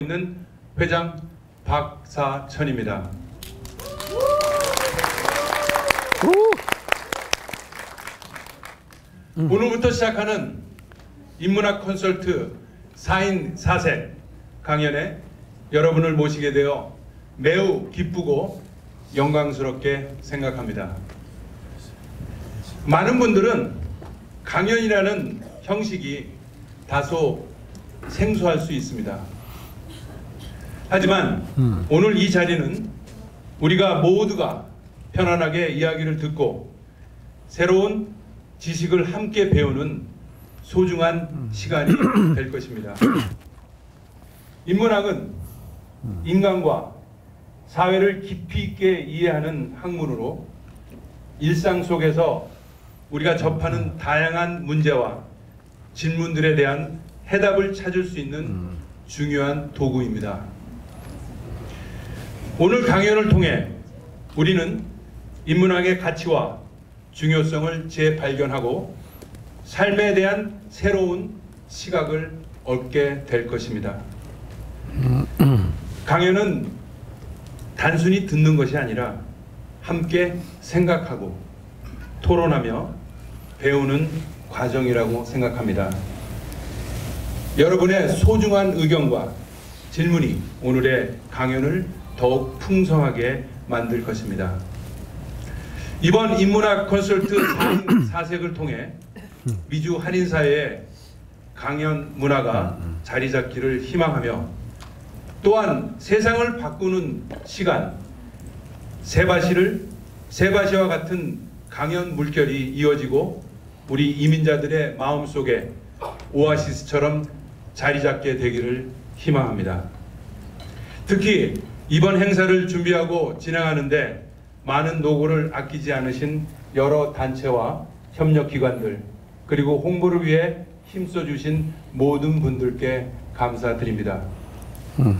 있는 회장 박사천입니다. 오늘부터 시작하는 인문학 콘서트 4인 4색 강연에 여러분을 모시게 되어 매우 기쁘고 영광스럽게 생각합니다. 많은 분들은 강연이라는 형식이 다소 생소할 수 있습니다. 하지만 오늘 이 자리는 우리가 모두가 편안하게 이야기를 듣고 새로운 지식을 함께 배우는 소중한 시간이 될 것입니다. 인문학은 인간과 사회를 깊이 있게 이해하는 학문으로 일상 속에서 우리가 접하는 다양한 문제와 질문들에 대한 해답을 찾을 수 있는 중요한 도구입니다. 오늘 강연을 통해 우리는 인문학의 가치와 중요성을 재발견하고 삶에 대한 새로운 시각을 얻게 될 것입니다. 강연은 단순히 듣는 것이 아니라 함께 생각하고 토론하며 배우는 과정이라고 생각합니다. 여러분의 소중한 의견과 질문이 오늘의 강연을 더욱 풍성하게 만들 것입니다. 이번 인문학 콘서트 4인 4색을 통해 미주 한인사회의 강연 문화가 자리 잡기를 희망하며 또한 세상을 바꾸는 시간, 세바시와 같은 강연 물결이 이어지고 우리 이민자들의 마음속에 오아시스처럼 자리 잡게 되기를 희망합니다. 특히 이번 행사를 준비하고 진행하는데 많은 노고를 아끼지 않으신 여러 단체와 협력기관들 그리고 홍보를 위해 힘써주신 모든 분들께 감사드립니다.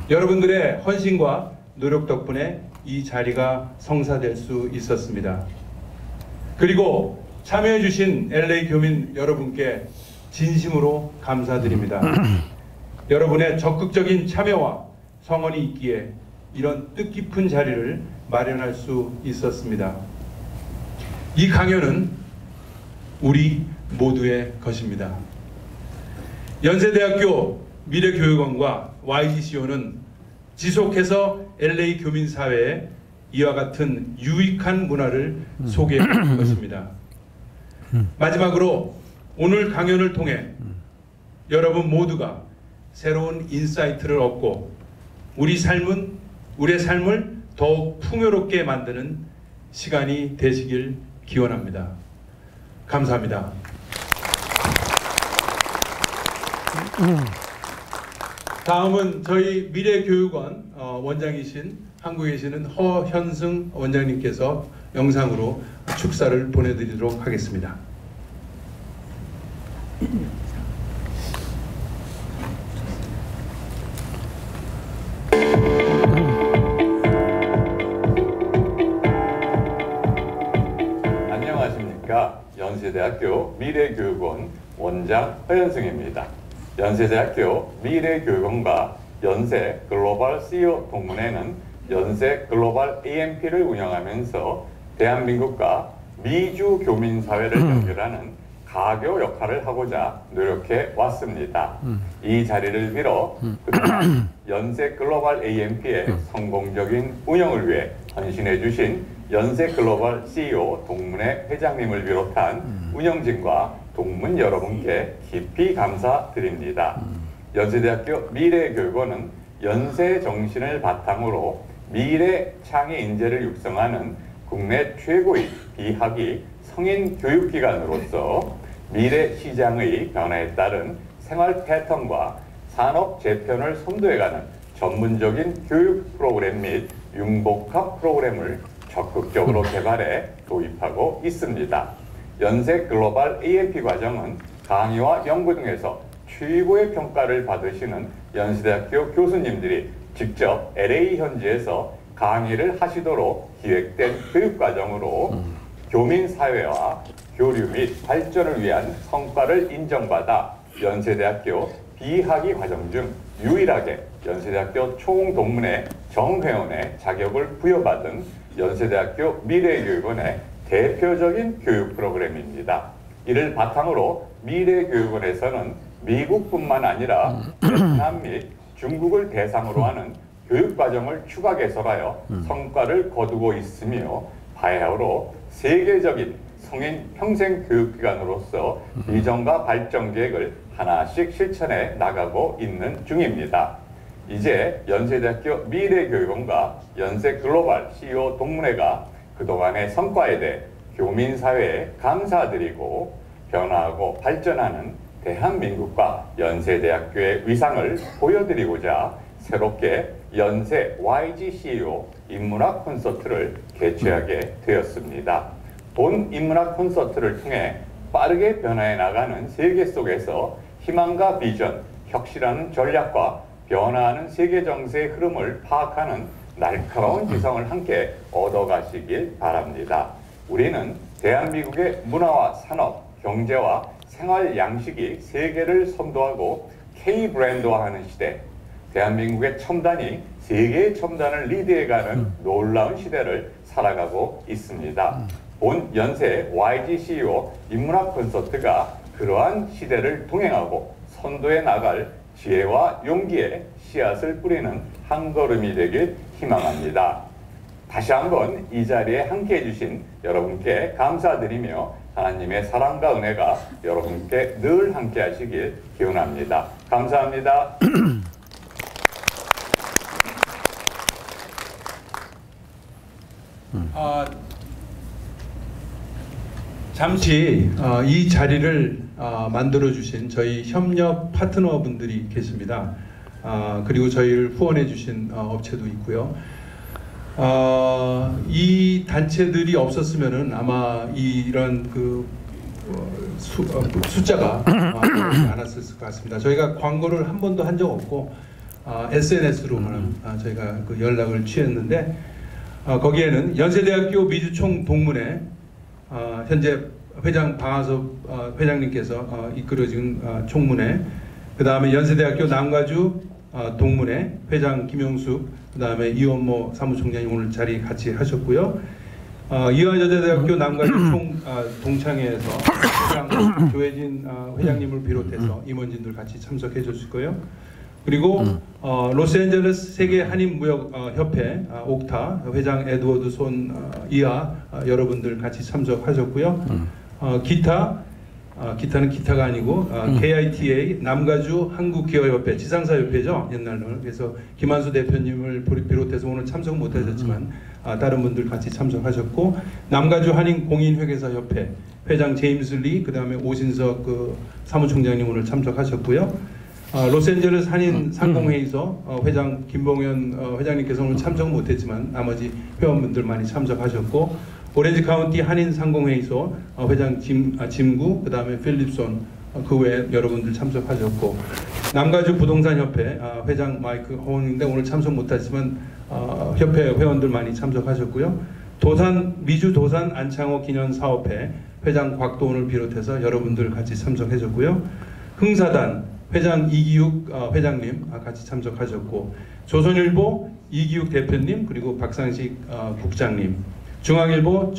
여러분들의 헌신과 노력 덕분에 이 자리가 성사될 수 있었습니다. 그리고 참여해주신 LA 교민 여러분께 진심으로 감사드립니다. 여러분의 적극적인 참여와 성원이 있기에 이런 뜻깊은 자리를 마련할 수 있었습니다. 이 강연은 우리 모두의 것입니다. 연세대학교 미래교육원과 YGCO는 지속해서 LA 교민사회에 이와 같은 유익한 문화를 소개할 것입니다. 마지막으로 오늘 강연을 통해 여러분 모두가 새로운 인사이트를 얻고 우리의 삶을 더욱 풍요롭게 만드는 시간이 되시길 기원합니다. 감사합니다. 다음은 저희 미래교육원 원장이신 한국에 계시는 허현승 원장님께서 영상으로 축사를 보내드리도록 하겠습니다. 안녕하십니까. 연세대학교 미래교육원 원장 허현승입니다. 연세대학교 미래교육원과 연세 글로벌 CEO 동문회는 연세 글로벌 AMP를 운영하면서 대한민국과 미주 교민사회를 연결하는 가교 역할을 하고자 노력해 왔습니다. 이 자리를 빌어 그동안 연세 글로벌 AMP의 성공적인 운영을 위해 헌신해 주신 연세 글로벌 CEO 동문회 회장님을 비롯한 운영진과 동문 여러분께 깊이 감사드립니다. 연세대학교 미래교육원은 연세 정신을 바탕으로 미래 창의 인재를 육성하는 국내 최고의 비학위 성인 교육기관으로서 미래 시장의 변화에 따른 생활 패턴과 산업 재편을 선도해가는 전문적인 교육 프로그램 및 융복합 프로그램을 적극적으로 개발해 도입하고 있습니다. 연세 글로벌 AMP 과정은 강의와 연구 등에서 최고의 평가를 받으시는 연세대학교 교수님들이 직접 LA 현지에서 강의를 하시도록 기획된 교육과정으로 교민사회와 교류 및 발전을 위한 성과를 인정받아 연세대학교 비학위 과정 중 유일하게 연세대학교 총동문회 정회원의 자격을 부여받은 연세대학교 미래교육원의 대표적인 교육 프로그램입니다. 이를 바탕으로 미래교육원에서는 미국뿐만 아니라 베트남 및 중국을 대상으로 하는 교육과정을 추가 개설하여 성과를 거두고 있으며 바야흐로 세계적인 성인 평생 교육기관으로서 비전과 발전 계획을 하나씩 실천해 나가고 있는 중입니다. 이제 연세대학교 미래교육원과 연세 글로벌 CEO 동문회가 그동안의 성과에 대해 교민사회에 감사드리고 변화하고 발전하는 대한민국과 연세대학교의 위상을 보여드리고자 새롭게 연세 YG CEO 인문학 콘서트를 개최하게 되었습니다. 본 인문학 콘서트를 통해 빠르게 변화해 나가는 세계 속에서 희망과 비전, 혁신하는 전략과 변화하는 세계 정세의 흐름을 파악하는 날카로운 지성을 함께 얻어가시길 바랍니다. 우리는 대한민국의 문화와 산업, 경제와 생활 양식이 세계를 선도하고 K-브랜드화하는 시대, 대한민국의 첨단이 세계의 첨단을 리드해가는 놀라운 시대를 살아가고 있습니다. 본 연세 YG CEO 인문학 콘서트가 그러한 시대를 동행하고 선도해 나갈 지혜와 용기의 씨앗을 뿌리는 한 걸음이 되길 희망합니다. 다시 한번 이 자리에 함께해 주신 여러분께 감사드리며 하나님의 사랑과 은혜가 여러분께 늘 함께 하시길 기원합니다. 감사합니다. 잠시 이 자리를 만들어 주신 저희 협력 파트너분들이 계십니다. 그리고 저희를 후원해 주신 업체도 있고요. 이 단체들이 없었으면은 아마 이런 그 숫자가 많았을 것 같습니다. 저희가 광고를 한 번도 한 적 없고 SNS로만 저희가 그 연락을 취했는데 거기에는 연세대학교 미주총 동문회 현재 회장 방하섭 회장님께서 이끌어진 총문회, 그 다음에 연세대학교 남가주 동문회 회장 김용숙, 그 다음에 이원모 사무총장이 오늘 자리 같이 하셨고요. 이화여자대학교 남가주 동창회에서 회장 조혜진 회장님을 비롯해서 임원진들 같이 참석해 주실 거예요. 그리고 로스앤젤레스 세계 한인무역협회 옥타 회장 에드워드 손 이하 여러분들 같이 참석하셨고요. 기타는 기타가 아니고 KITA 남가주 한국기업협회 지상사협회죠, 옛날로는. 그래서 김한수 대표님을 비롯해서 오늘 참석 못하셨지만 다른 분들 같이 참석하셨고, 남가주 한인공인회계사협회 회장 제임스 리, 그 다음에 오신석 그 사무총장님 오늘 참석하셨고요. 로스앤젤레스 한인 상공회의소 회장 김봉현 회장님께서 오늘 참석 못했지만 나머지 회원분들 많이 참석하셨고, 오렌지 카운티 한인 상공회의소 회장 짐구, 그 다음에 필립손, 그 외에 여러분들 참석하셨고, 남가주 부동산협회 회장 마이크 허원인데 오늘 참석 못하지만 협회 회원들 많이 참석하셨고요. 미주 도산 안창호 기념사업회 회장 곽도훈을 비롯해서 여러분들 같이 참석하셨고요. 흥사단 회장 이기욱 회장님 같이 참석하셨고, 조선일보 이기욱 대표님, 그리고 박상식 국장님, 중앙일보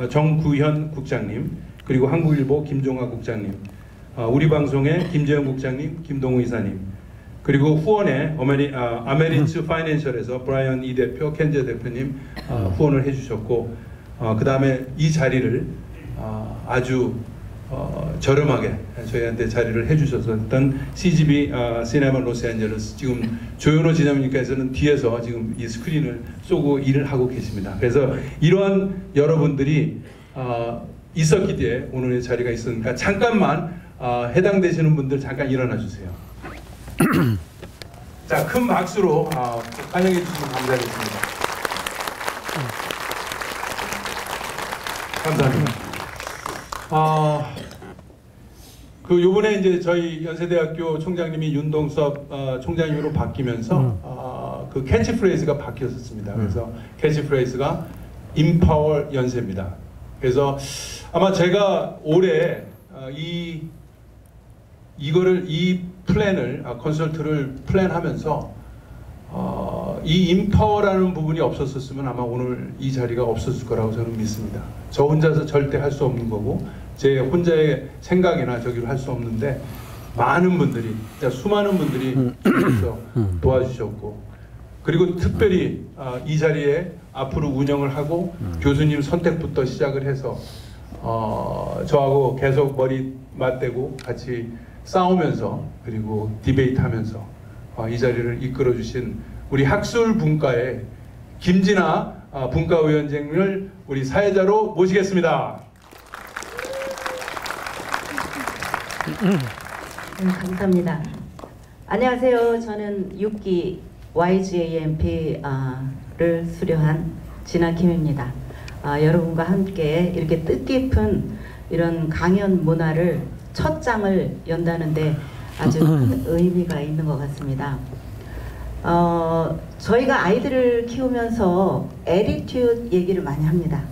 정구현 국장님, 그리고 한국일보 김종화 국장님, 우리방송의 김재영 국장님, 김동우 이사님, 그리고 후원의 아메리츠 파이낸셜에서 브라이언 이 대표, 켄제 대표님 후원을 해주셨고, 그 다음에 이 자리를 아주 저렴하게 저희한테 자리를 해주셨던 CGV 시네마 로스앤젤레스, 지금 조현호 지점님께서는 뒤에서 지금 이 스크린을 쏘고 일을 하고 계십니다. 그래서 이러한 여러분들이 있었기 때문에 오늘의 자리가 있으니까 잠깐만 해당되시는 분들 잠깐 일어나 주세요. 자, 큰 박수로 환영해 주시면 감사하겠습니다. 감사합니다. 요번에 이제 저희 연세대학교 총장님이 윤동섭 총장님으로 바뀌면서 그 캐치프레이즈가 바뀌었습니다. 그래서 캐치프레이즈가 Empower 연세입니다. 그래서 아마 제가 올해 이 플랜을 컨설트를 플랜하면서 이 인파워라는 부분이 없었으면 아마 오늘 이 자리가 없었을 거라고 저는 믿습니다. 저 혼자서 절대 할 수 없는 거고 제 혼자의 생각이나 저기를 할 수 없는데 많은 분들이, 수많은 분들이 여기서 도와주셨고, 그리고 특별히 이 자리에 앞으로 운영을 하고 교수님 선택부터 시작을 해서 저하고 계속 머리 맞대고 같이 싸우면서 그리고 디베이트하면서 이 자리를 이끌어 주신 우리 학술 분과의 김진아 분과위원장을 우리 사회자로 모시겠습니다. 감사합니다. 안녕하세요. 저는 6기 YGAMP를 수료한 진아 김입니다. 여러분과 함께 이렇게 뜻깊은 이런 강연 문화를 첫 장을 연다는데 아주 큰 의미가 있는 것 같습니다. 저희가 아이들을 키우면서 에리튜드 얘기를 많이 합니다.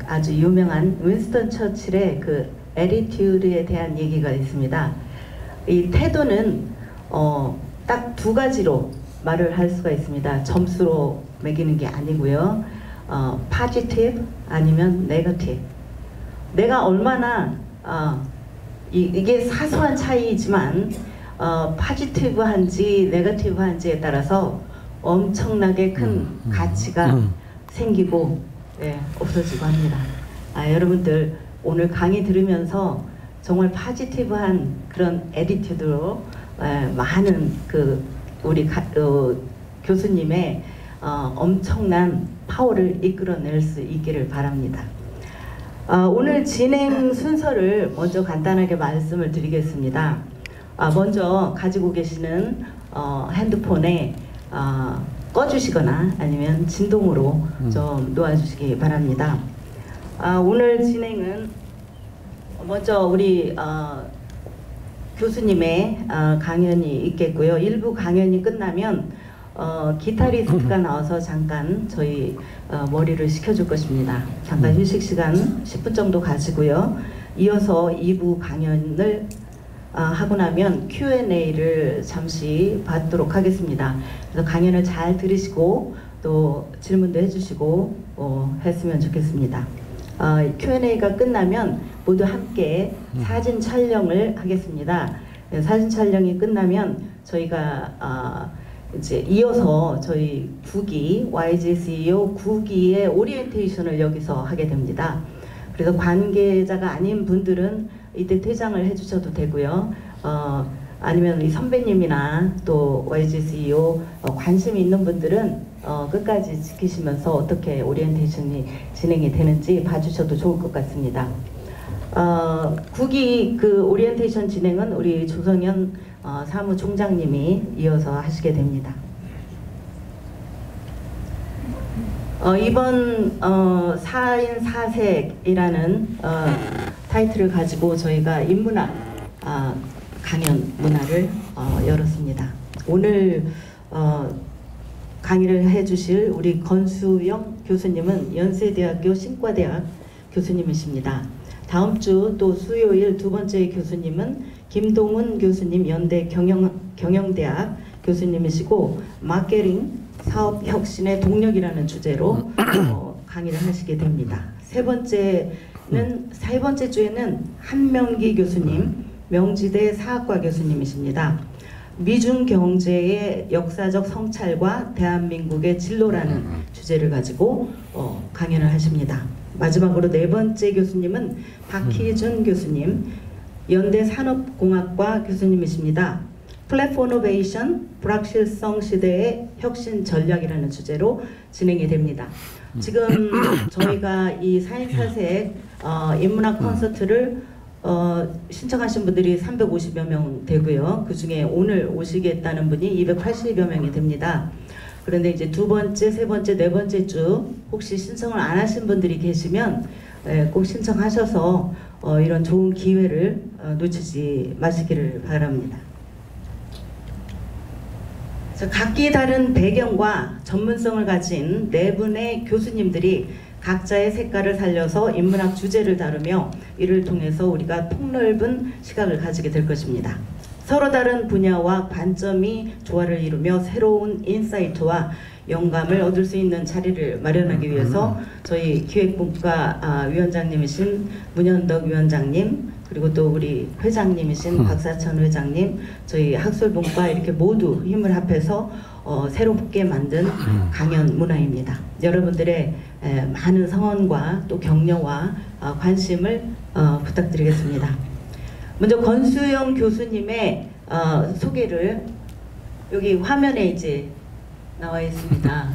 아주 유명한 윈스턴 처칠의 그 에리튜드에 대한 얘기가 있습니다. 이 태도는 딱 두 가지로 말을 할 수가 있습니다. 점수로 매기는 게 아니고요. positive 아니면 negative. 내가 얼마나 이게 사소한 차이이지만 positive한지 negative한지에 따라서 엄청나게 큰 가치가 생기고 없어지고 합니다. 여러분들 오늘 강의 들으면서 정말 포지티브한 그런 애티튜드로 많은 우리 교수님의 엄청난 파워를 이끌어낼 수 있기를 바랍니다. 오늘 진행 순서를 먼저 간단하게 말씀을 드리겠습니다. 먼저 가지고 계시는 핸드폰에 꺼주시거나 아니면 진동으로 좀 놓아주시기 바랍니다. 오늘 진행은 먼저 우리 교수님의 강연이 있겠고요. 일부 강연이 끝나면 기타리스트가 나와서 잠깐 저희 머리를 식혀줄 것입니다. 잠깐 휴식 시간 10분 정도 가지고요. 이어서 2부 강연을 하고 나면 Q&A를 잠시 받도록 하겠습니다. 그래서 강연을 잘 들으시고 또 질문도 해주시고 했으면 좋겠습니다. Q&A가 끝나면 모두 함께 사진 촬영을 하겠습니다. 사진 촬영이 끝나면 저희가 이제 이어서 저희 9기 YGCEO 9기의 오리엔테이션을 여기서 하게 됩니다. 그래서 관계자가 아닌 분들은 이때 퇴장을 해주셔도 되고요. 아니면 이 선배님이나 또 YGCEO 관심이 있는 분들은 끝까지 지키시면서 어떻게 오리엔테이션이 진행이 되는지 봐주셔도 좋을 것 같습니다. 9기 그 오리엔테이션 진행은 우리 조성현 사무총장님이 이어서 하시게 됩니다. 이번 4인 4색이라는 타이틀을 가지고 저희가 인문학 강연 문화를 열었습니다. 오늘 강의를 해주실 우리 건수영 교수님은 연세대학교 신과대학 교수님이십니다. 다음 주 또 수요일 두 번째 교수님은 김동훈 교수님 연대 경영대학 교수님이시고 마케팅 사업 혁신의 동력이라는 주제로 강의를 하시게 됩니다. 세 번째 주에는 한명기 교수님, 명지대 사학과 교수님이십니다. 미중 경제의 역사적 성찰과 대한민국의 진로라는 주제를 가지고 강연을 하십니다. 마지막으로 네 번째 교수님은 박희준 교수님, 연대 산업공학과 교수님이십니다. 플랫포노베이션, 불확실성 시대의 혁신 전략이라는 주제로 진행이 됩니다. 지금 저희가 이 4인 4색 인문학 콘서트를 신청하신 분들이 350여 명 되고요. 그 중에 오늘 오시겠다는 분이 280여 명이 됩니다. 그런데 이제 두 번째, 세 번째, 네 번째 주 혹시 신청을 안 하신 분들이 계시면 꼭 신청하셔서 이런 좋은 기회를 놓치지 마시기를 바랍니다. 각기 다른 배경과 전문성을 가진 네 분의 교수님들이 각자의 색깔을 살려서 인문학 주제를 다루며 이를 통해서 우리가 폭넓은 시각을 가지게 될 것입니다. 서로 다른 분야와 관점이 조화를 이루며 새로운 인사이트와 영감을 얻을 수 있는 자리를 마련하기 위해서 저희 기획분과 위원장님이신 문현덕 위원장님, 그리고 또 우리 회장님이신 박사천 회장님, 저희 학술분과 이렇게 모두 힘을 합해서 새롭게 만든 강연 문화입니다. 여러분들의 많은 성원과 또 격려와 관심을 부탁드리겠습니다. 먼저 권수영 교수님의 소개를 여기 화면에 이제 나와 있습니다.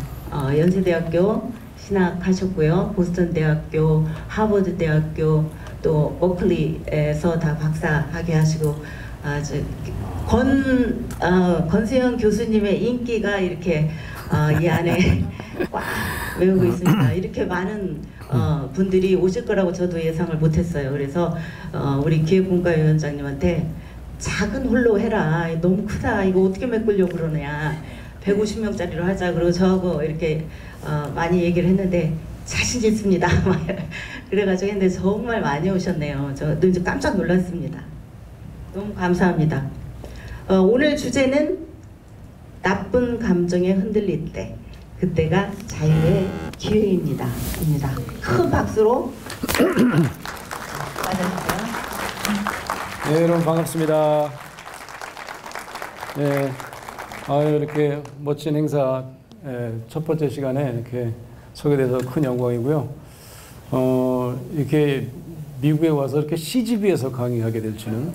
연세대학교 신학하셨고요. 보스턴대학교, 하버드대학교, 또 버클리에서 다 박사학위 하시고 권수영 교수님의 인기가 이렇게 이 안에 꽉 메우고 있습니다. 이렇게 많은 분들이 오실 거라고 저도 예상을 못했어요. 그래서 우리 기획분과위원장님한테 작은 홀로 해라. 너무 크다. 이거 어떻게 메꾸려고 그러냐. 150명짜리로 하자. 그리고 저하고 이렇게 많이 얘기를 했는데 자신 있습니다. 그래가지고 했는데 정말 많이 오셨네요. 저도 이제 깜짝 놀랐습니다. 너무 감사합니다. 오늘 주제는 나쁜 감정에 흔들릴 때, 그때가 자유의 기회입니다. 큰 박수로 맞아주세요. 네, 여러분 반갑습니다. 네, 이렇게 멋진 행사 첫 번째 시간에 이렇게 소개돼서 큰 영광이고요. 이렇게 미국에 와서 이렇게 CGV에서 강의하게 될 줄은.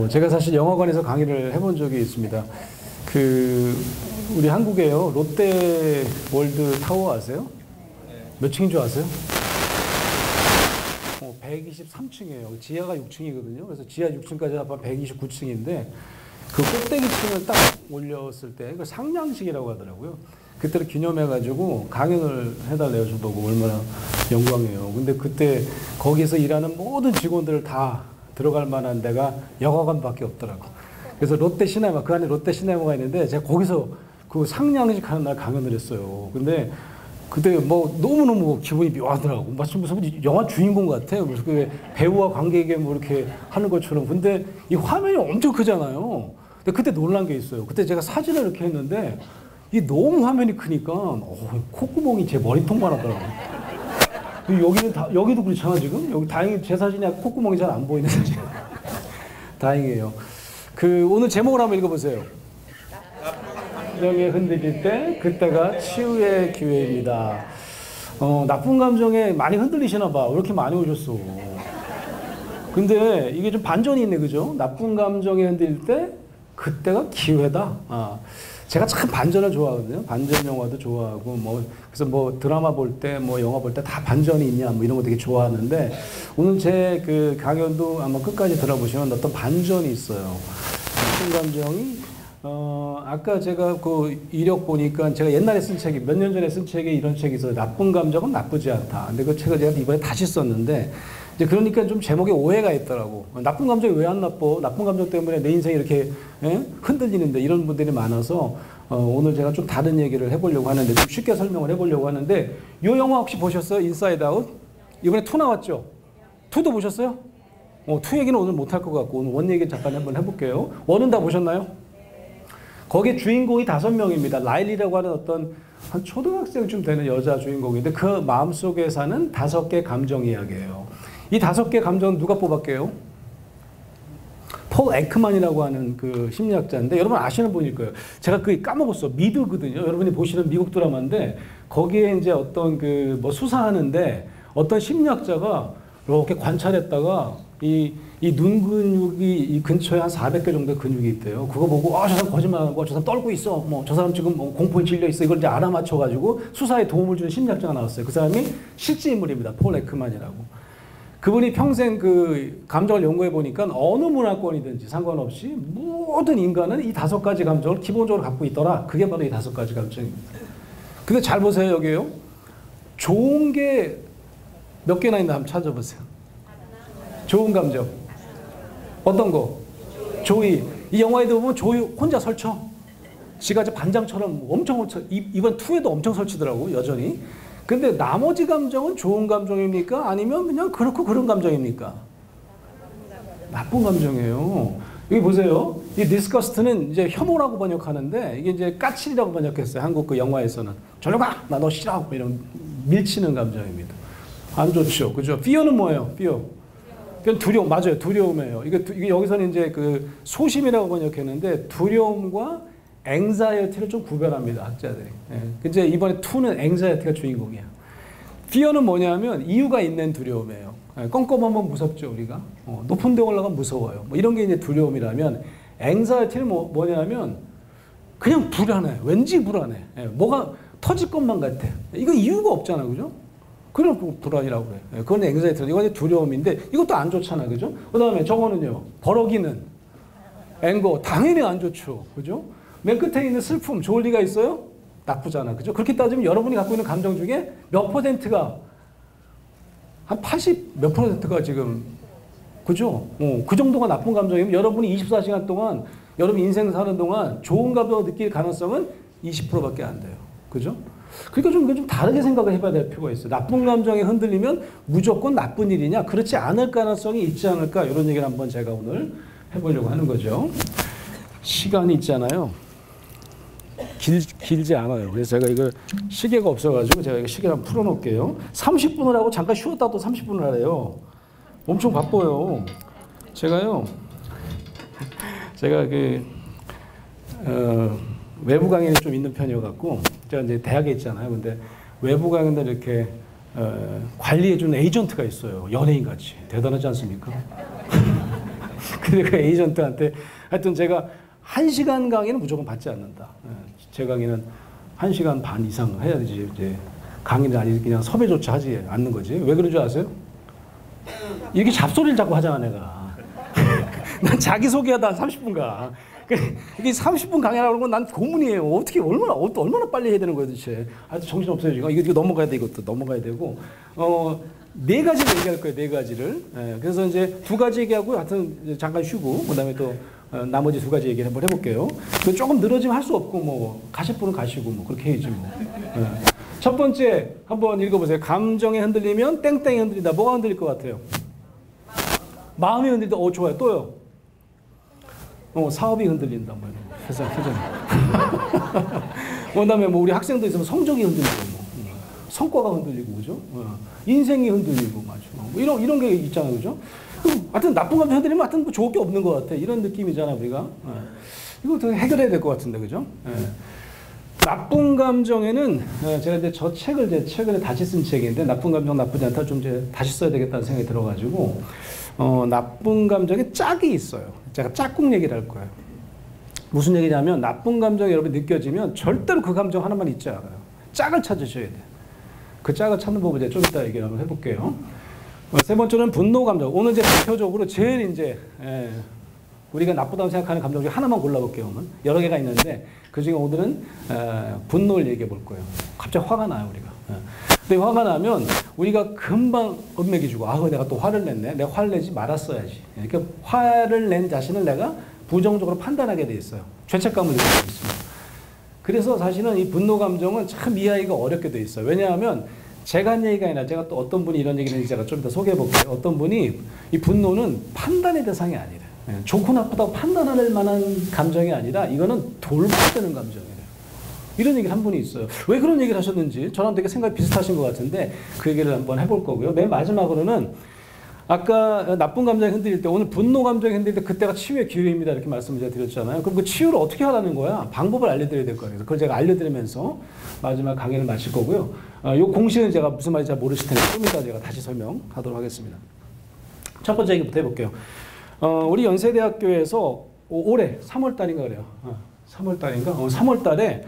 제가 사실 영화관에서 강의를 해본 적이 있습니다. 우리 한국에요. 롯데 월드 타워 아세요? 몇 층인 줄 아세요? 123층이에요. 지하가 6층이거든요. 그래서 지하 6층까지 합하 129층인데 그 꼭대기 층을 딱 올렸을 때 그 상량식이라고 하더라고요. 그때를 기념해가지고 강연을 해달래요. 저도 보고 얼마나 영광이에요. 근데 그때 거기서 일하는 모든 직원들 다 들어갈 만한 데가 영화관밖에 없더라고. 그래서 롯데 시네마, 그 안에 롯데 시네마가 있는데 제가 거기서 그 상량식 하는 날 강연을 했어요. 근데 그때 뭐 너무너무 기분이 묘하더라고. 마치 무슨 영화 주인공 같아요. 그래서 그 배우와 관객에게 뭐 이렇게 하는 것처럼. 근데 이 화면이 엄청 크잖아요. 근데 그때 놀란 게 있어요. 그때 제가 사진을 이렇게 했는데 이 너무 화면이 크니까 콧구멍이 제 머리통만 하더라고요. 여기도 그렇잖아 지금. 여기 다행히 제 사진이 콧구멍이 잘 안 보이는 사진. 다행이에요. 오늘 제목을 한번 읽어보세요. 감정에 흔들릴 때 그때가 치유의 기회입니다. 나쁜 감정에 많이 흔들리시나 봐. 왜 이렇게 많이 오셨어? 근데 이게 좀 반전이 있네, 그죠? 나쁜 감정에 흔들릴 때 그때가 기회다. 제가 참 반전을 좋아하거든요. 반전 영화도 좋아하고 그래서 드라마 볼 때 영화 볼 때 다 반전이 있냐 이런 거 되게 좋아하는데 오늘 제 그 강연도 아마 끝까지 들어보시면 어떤 반전이 있어요. 나쁜 감정이 아까 제가 그 이력 보니까 제가 옛날에 쓴 책이 몇 년 전에 쓴 책에 이런 책이 있어요. 나쁜 감정은 나쁘지 않다. 근데 그 책을 제가 이번에 다시 썼는데 이제 그러니까 좀 제목에 오해가 있더라고. 나쁜 감정이 왜 안 나빠? 나쁜 감정 때문에 내 인생이 이렇게 흔들리는데 이런 분들이 많아서 오늘 제가 좀 다른 얘기를 해보려고 하는데 좀 쉽게 설명을 해보려고 하는데 이 영화 혹시 보셨어요? 인사이드 아웃? 이번에 2 나왔죠? 2도 보셨어요? 2 얘기는 오늘 못할 것 같고 오늘 1 얘기 잠깐 한번 해볼게요. 1은 다 보셨나요? 거기에 주인공이 5명입니다. 라일리라고 하는 어떤 한 초등학생쯤 되는 여자 주인공인데 그 마음속에 사는 5개 감정 이야기예요. 이 5개 감정은 누가 뽑았게요? 폴 에크만이라고 하는 그 심리학자인데 여러분 아시는 분일 거예요. 제가 까먹었어. 미드거든요. 여러분이 보시는 미국 드라마인데 거기에 이제 어떤 수사하는데 어떤 심리학자가 이렇게 관찰했다가 이 눈 근육이 이 근처에 한 400개 정도의 근육이 있대요. 그거 보고 저 사람 거짓말하고 저 사람 떨고 있어. 저 사람 지금 공포에 질려 있어. 이걸 이제 알아맞혀가지고 수사에 도움을 주는 심리학자가 나왔어요. 그 사람이 실제 인물입니다. 폴 에크만이라고. 그분이 평생 그 감정을 연구해 보니까 어느 문화권이든지 상관없이 모든 인간은 이 5가지 감정을 기본적으로 갖고 있더라. 그게 바로 이 5가지 감정입니다. 근데 잘 보세요, 여기요. 좋은 게 몇 개나 있나 한번 찾아보세요. 좋은 감정. 어떤 거? 조이. 이 영화에도 보면 조이 혼자 설쳐. 지가 이제 반장처럼 엄청 이번 2에도 엄청 설치더라고, 여전히. 근데 나머지 감정은 좋은 감정입니까? 아니면 그냥 그렇고 그런 감정입니까? 나쁜 감정이에요. 여기 보세요. 이 disgust는 이제 혐오라고 번역하는데 이게 이제 까칠이라고 번역했어요. 한국 그 영화에서는. 저리 가! 나 너 싫어! 이런 밀치는 감정입니다. 안 좋죠. 그죠? fear는 뭐예요? fear. 그건 두려움. 맞아요. 두려움이에요. 이게 여기서는 이제 그 소심이라고 번역했는데 두려움과 anxiety를 좀 구별합니다. 학자들이. 예. 이제 이번에 to는 anxiety가 주인공이야. fear는 뭐냐면 이유가 있는 두려움이에요. 껌껌하면 무섭죠, 우리가. 높은 데 올라가면 무서워요. 뭐 이런 게 이제 두려움이라면, anxiety는 뭐냐면, 그냥 불안해. 왠지 불안해. 뭐가 터질 것만 같아. 이거 이유가 없잖아, 그죠? 그럼 불안이라고 그래. 그건 anxiety. 이건 이제 두려움인데, 이것도 안 좋잖아, 그죠? 그 다음에 저거는요, 버럭이는, anger. 당연히 안 좋죠, 그죠? 맨 끝에 있는 슬픔, 좋을 리가 있어요? 나쁘잖아, 그죠? 그렇게 따지면 여러분이 갖고 있는 감정 중에 몇 퍼센트가 한 80 몇 %가 지금 그죠? 그 정도가 나쁜 감정이면 여러분이 24시간 동안 여러분 인생 사는 동안 좋은 감정을 느낄 가능성은 20%밖에 안 돼요. 그죠? 그러니까 좀 다르게 생각을 해봐야 될 필요가 있어요. 나쁜 감정에 흔들리면 무조건 나쁜 일이냐? 그렇지 않을 가능성이 있지 않을까? 이런 얘기를 한번 제가 오늘 해보려고 하는 거죠. 시간이 있잖아요. 길지 않아요. 그래서 제가 이거 시계가 없어가지고 제가 이거 시계를 한번 풀어놓을게요. 30분을 하고 잠깐 쉬었다 또 30분을 하래요. 엄청 바빠요. 제가 외부 강연이 좀 있는 편이어갖고 제가 이제 대학에 있잖아요. 근데 외부 강연들 이렇게 관리해주는 에이전트가 있어요. 연예인 같이 대단하지 않습니까? 근데 그 에이전트한테 하여튼 제가 1시간 강의는 무조건 받지 않는다. 제 강의는 1시간 반 이상 해야지 이제 강의는 아니 그냥 섭외조차 하지 않는 거지. 왜 그런 줄 아세요? 이렇게 잡소리를 자꾸 하잖아 내가. 난 자기소개하다 30분 가. 이게 30분 강의하라고 그러면 난 고문이에요. 어떻게 얼마나 빨리 해야 되는 거야 도대체. 아주 정신없어요 지금. 이거 넘어가야 돼. 이것도 넘어가야 되고. 네 가지를 얘기할 거예요. 네 가지를. 그래서 이제 두 가지 얘기하고 하여튼 잠깐 쉬고 그다음에 또 나머지 두 가지 얘기를 한번 해볼게요. 조금 늘어지면 할 수 없고 뭐 가실 분은 가시고 뭐 그렇게 해야지 뭐. 첫 번째 한번 읽어보세요. 감정에 흔들리면 땡땡이 흔들린다. 뭐가 흔들릴 것 같아요? 마음이 흔들린다. 좋아요. 또요. 사업이 흔들린다. 뭐 회사. 그다음에 뭐 우리 학생도 있으면 성적이 흔들리고 뭐 성과가 흔들리고 그죠? 인생이 흔들리고 맞죠. 뭐 이런 게 있잖아요, 그죠? 하여튼 나쁜 감정 흔들리면 하여튼 뭐 좋을 게 없는 것 같아. 이런 느낌이잖아 우리가. 이거 더 해결해야 될 것 같은데, 그죠? 나쁜 감정에는 제가 이제 저 책을 이제 최근에 다시 쓴 책인데 나쁜 감정 나쁘지 않다 좀 이제 다시 써야 되겠다는 생각이 들어가지고 나쁜 감정에 짝이 있어요. 제가 짝꿍 얘기를 할 거예요. 무슨 얘기냐면 나쁜 감정이 여러분이 느껴지면 절대로 그 감정 하나만 있지 않아요. 짝을 찾으셔야 돼. 그 짝을 찾는 법을 이제 좀 이따 얘기를 한번 해볼게요. 세 번째는 분노 감정. 오늘 이제 대표적으로 제일 이제 우리가 나쁘다고 생각하는 감정 중에 하나만 골라볼게요. 오늘 여러 개가 있는데 그 중에 오늘은 분노를 얘기해 볼 거예요. 갑자기 화가 나요 우리가. 근데 화가 나면 우리가 금방 엇매기주고 내가 또 화를 냈네. 내가 화를 내지 말았어야지. 그러니까 화를 낸 자신을 내가 부정적으로 판단하게 돼 있어요. 죄책감을 느끼고 있습니다. 그래서 사실은 이 분노 감정은 참 이해하기가 어렵게 돼 있어요. 왜냐하면 제가 한 얘기가 아니라 제가 또 어떤 분이 이런 얘기를 제가 좀 더 소개해 볼게요. 어떤 분이 이 분노는 판단의 대상이 아니라 좋고 나쁘다고 판단할 만한 감정이 아니라 이거는 돌봐주는 감정이에요. 이런 얘기를 한 분이 있어요. 왜 그런 얘기를 하셨는지 저랑 되게 생각이 비슷하신 것 같은데 그 얘기를 한번 해볼 거고요. 맨 마지막으로는 아까 나쁜 감정이 흔들릴 때 오늘 분노 감정이 흔들릴 때 그때가 치유의 기회입니다. 이렇게 말씀을 제가 드렸잖아요. 그럼 그 치유를 어떻게 하라는 거야? 방법을 알려드려야 될 거예요. 그걸 제가 알려드리면서 마지막 강의를 마칠 거고요. 요 공식은 제가 무슨 말인지 잘 모르실 텐데 좀 이따 제가 다시 설명하도록 하겠습니다. 첫 번째 얘기부터 해볼게요. 우리 연세대학교에서 올해 3월 달인가 그래요. 3월 달인가? 3월 달에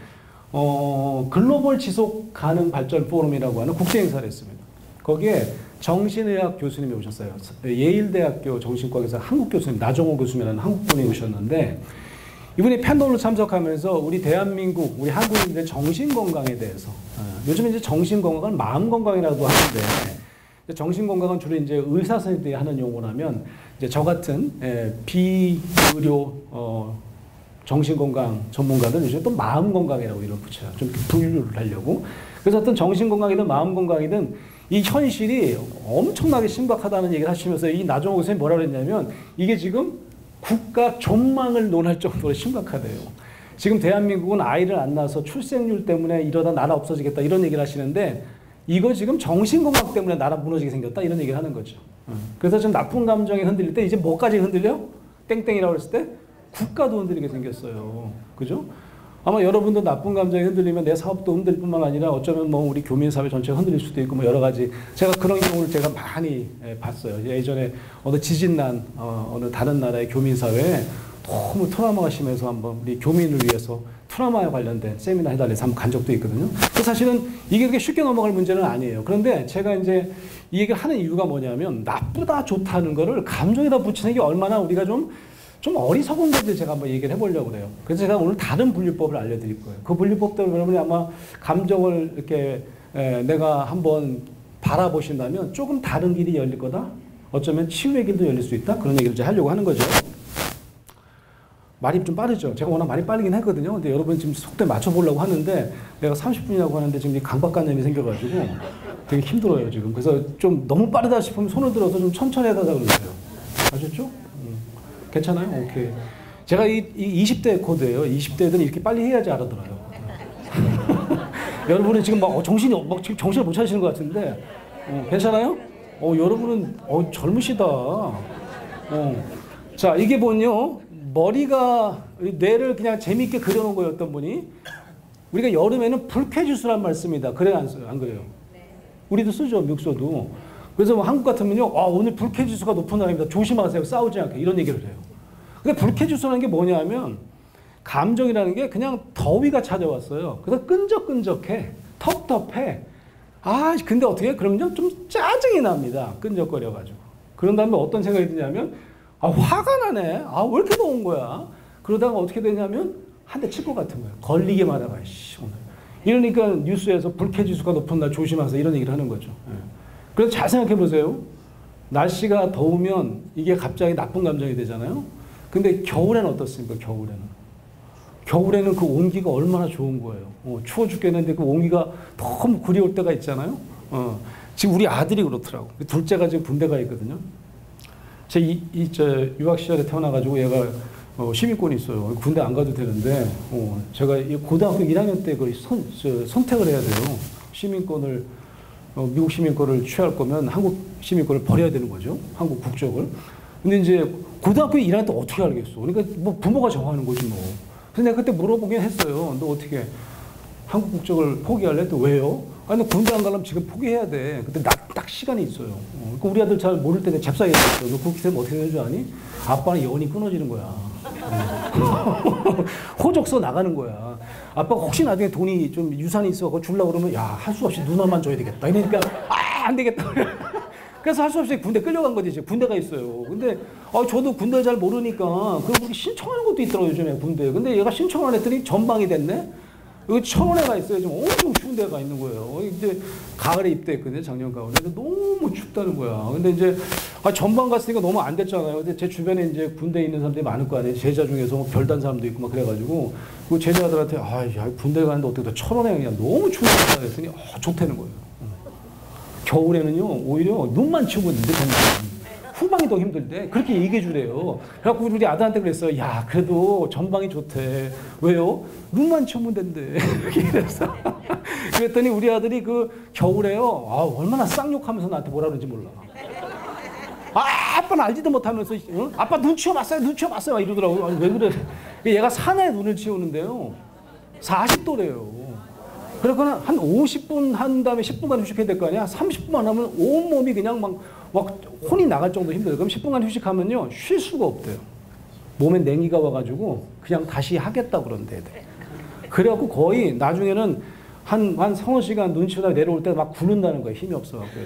글로벌 지속 가능 발전 포럼이라고 하는 국제 행사를 했습니다. 거기에 정신의학 교수님이 오셨어요. 예일대학교 정신과에서 한국 교수님, 나정호 교수님이라는 한국분이 오셨는데 이분이 패널로 참석하면서 우리 대한민국, 우리 한국인들의 정신건강에 대해서 요즘 이제 정신건강은 마음건강이라고 하는데 정신건강은 주로 이제 의사 선생님들이 하는 용어라면 이제 저 같은 비의료 정신건강 전문가들 요즘 또 마음건강이라고 이런 붙여요. 좀 분류를 하려고. 그래서 어떤 정신건강이든 마음건강이든 이 현실이 엄청나게 심각하다는 얘기를 하시면서 이 나정호 선생님이 뭐라고 했냐면 이게 지금 국가 존망을 논할 정도로 심각하대요. 지금 대한민국은 아이를 안 낳아서 출생률 때문에 이러다 나라 없어지겠다 이런 얘기를 하시는데 이거 지금 정신건강 때문에 나라 무너지게 생겼다 이런 얘기를 하는 거죠. 그래서 지금 나쁜 감정이 흔들릴 때 이제 뭐까지 흔들려? 땡땡이라고 했을 때 국가도 흔들리게 생겼어요. 그죠? 아마 여러분도 나쁜 감정이 흔들리면 내 사업도 흔들릴 뿐만 아니라 어쩌면 뭐 우리 교민사회 전체가 흔들릴 수도 있고 뭐 여러 가지 제가 그런 경우를 제가 많이 봤어요. 예전에 어느 지진난 어느 다른 나라의 교민사회에 너무 트라우마가 심해서 한번 우리 교민을 위해서 트라우마에 관련된 세미나 해달래서 한번 간 적도 있거든요. 사실은 이게 그렇게 쉽게 넘어갈 문제는 아니에요. 그런데 제가 이제 이 얘기를 하는 이유가 뭐냐면 나쁘다 좋다는 거를 감정에다 붙이는 게 얼마나 우리가 좀 어리석은 건지 제가 한번 얘기를 해보려고 그래요. 그래서 제가 오늘 다른 분류법을 알려드릴 거예요. 그 분류법대로 여러분이 아마 감정을 이렇게 내가 한번 바라보신다면 조금 다른 길이 열릴 거다. 어쩌면 치유의 길도 열릴 수 있다. 그런 얘기를 이제 하려고 하는 거죠. 말이 좀 빠르죠. 제가 워낙 말이 빠르긴 했거든요. 근데 여러분 지금 속도에 맞춰보려고 하는데 내가 30분이라고 하는데 지금 이 강박관념이 생겨가지고 되게 힘들어요 지금. 그래서 좀 너무 빠르다 싶으면 손을 들어서 좀 천천히 해달라 그러세요. 아셨죠? 괜찮아요? 오케이. 제가 이 20대 코드예요. 20대들은 이렇게 빨리 해야지 알아들어요. 여러분은 지금 막 지금 정신을 못 차리시는 것 같은데 괜찮아요? 여러분은 젊으시다. 자, 이게 뭐요? 머리가 뇌를 그냥 재미있게 그려놓은 거예요. 어떤 분이 우리가 여름에는 불쾌지수란 말 씁니다. 그래요, 안 써요? 안 그래요? 우리도 쓰죠, 미국서도. 그래서 뭐 한국 같으면요, 오늘 불쾌지수가 높은 날입니다. 조심하세요. 싸우지 않게 이런 얘기를 해요. 근데 불쾌지수라는 게 뭐냐면 감정이라는 게 그냥 더위가 찾아왔어요. 그래서 끈적끈적해, 텁텁해. 근데 어떻게 해? 그러면요 좀 짜증이 납니다. 끈적거려가지고. 그런 다음에 어떤 생각이 드냐면 화가 나네. 왜 이렇게 더운 거야? 그러다가 어떻게 되냐면 한 대 칠 것 같은 거예요. 걸리게 마다가 오늘. 이러니까 뉴스에서 불쾌지수가 높은 날 조심하세요. 이런 얘기를 하는 거죠. 그래서 잘 생각해 보세요. 날씨가 더우면 이게 갑자기 나쁜 감정이 되잖아요. 근데 겨울에는 어떻습니까? 겨울에는 그 온기가 얼마나 좋은 거예요. 추워 죽겠는데 그 온기가 너무 그리울 때가 있잖아요. 지금 우리 아들이 그렇더라고. 둘째가 지금 군대가 있거든요. 저 유학 시절에 태어나가지고 얘가 시민권이 있어요. 군대 안 가도 되는데 제가 고등학교 1학년 때 선택을 해야 돼요. 시민권을 미국 시민권을 취할 거면 한국 시민권을 버려야 되는 거죠. 한국 국적을. 근데 이제 고등학교 1학년 때 어떻게 알겠어? 그러니까 뭐 부모가 정하는 거지 뭐. 그래서 내가 그때 물어보긴 했어요. 너 어떻게 한국 국적을 포기할래? 또 왜요? 너 군대 안 가려면 지금 포기해야 돼. 그때 딱 시간이 있어요. 그러니까 우리 아들 잘 모를 때 내가 잽싸게 했어요. 너 그렇게 되면 어떻게 되는 줄 아니? 아빠는 영원히 끊어지는 거야. 호적서 나가는 거야. 아빠가 혹시 나중에 돈이 좀 유산이 있어 주려고 그러면 할 수 없이 누나만 줘야 되겠다. 이러니까 안 되겠다. 그래서 할 수 없이 군대 끌려간 거지. 군대가 있어요. 근데 저도 군대를 잘 모르니까 그렇게 신청하는 것도 있더라고요. 요즘에 군대. 근데 얘가 신청을 안 했더니 전방이 됐네. 여기 천원에가 있어요. 지금 엄청 추운 데가 있는 거예요. 이제 가을에 입대했거든요. 작년 가을에. 근데 너무 춥다는 거야. 근데 이제 전방 갔으니까 너무 안 됐잖아요. 근데 제 주변에 이제 군대에 있는 사람들이 많을 거 아니에요. 제자 중에서 뭐 별단 사람도 있고 막 그래가지고 그 제자들한테 군대 가는데 어떻게 1,000원에 그냥 너무 추운 데가 했더니 좋다는 거예요. 겨울에는요 오히려 눈만 치우면 되는데 후방이 더 힘들대. 그렇게 얘기해 주래요. 그래갖고 우리 아들한테 그랬어요. 그래도 전방이 좋대. 왜요? 눈만 치우면 된대. 그래서 그랬더니 우리 아들이 그 겨울에요. 얼마나 쌍욕하면서 나한테 뭐라 그러는지 몰라. 아빠는 알지도 못하면서 아빠 눈 치워봤어요. 막 이러더라고요. 왜 그래? 얘가 산에 눈을 치우는데요. 40도래요. 그러거나 한 50분 한 다음에 10분간 휴식해야 될 거 아니야? 30분만 하면 온몸이 그냥 막 혼이 나갈 정도 힘들어요. 그럼 10분간 휴식하면요 쉴 수가 없대요. 몸에 냉기가 와가지고 그냥 다시 하겠다 그런대. 그래갖고 거의 나중에는 한 서너 시간 눈 치우다가 내려올 때 막 굶는다는 거예요. 힘이 없어갖고.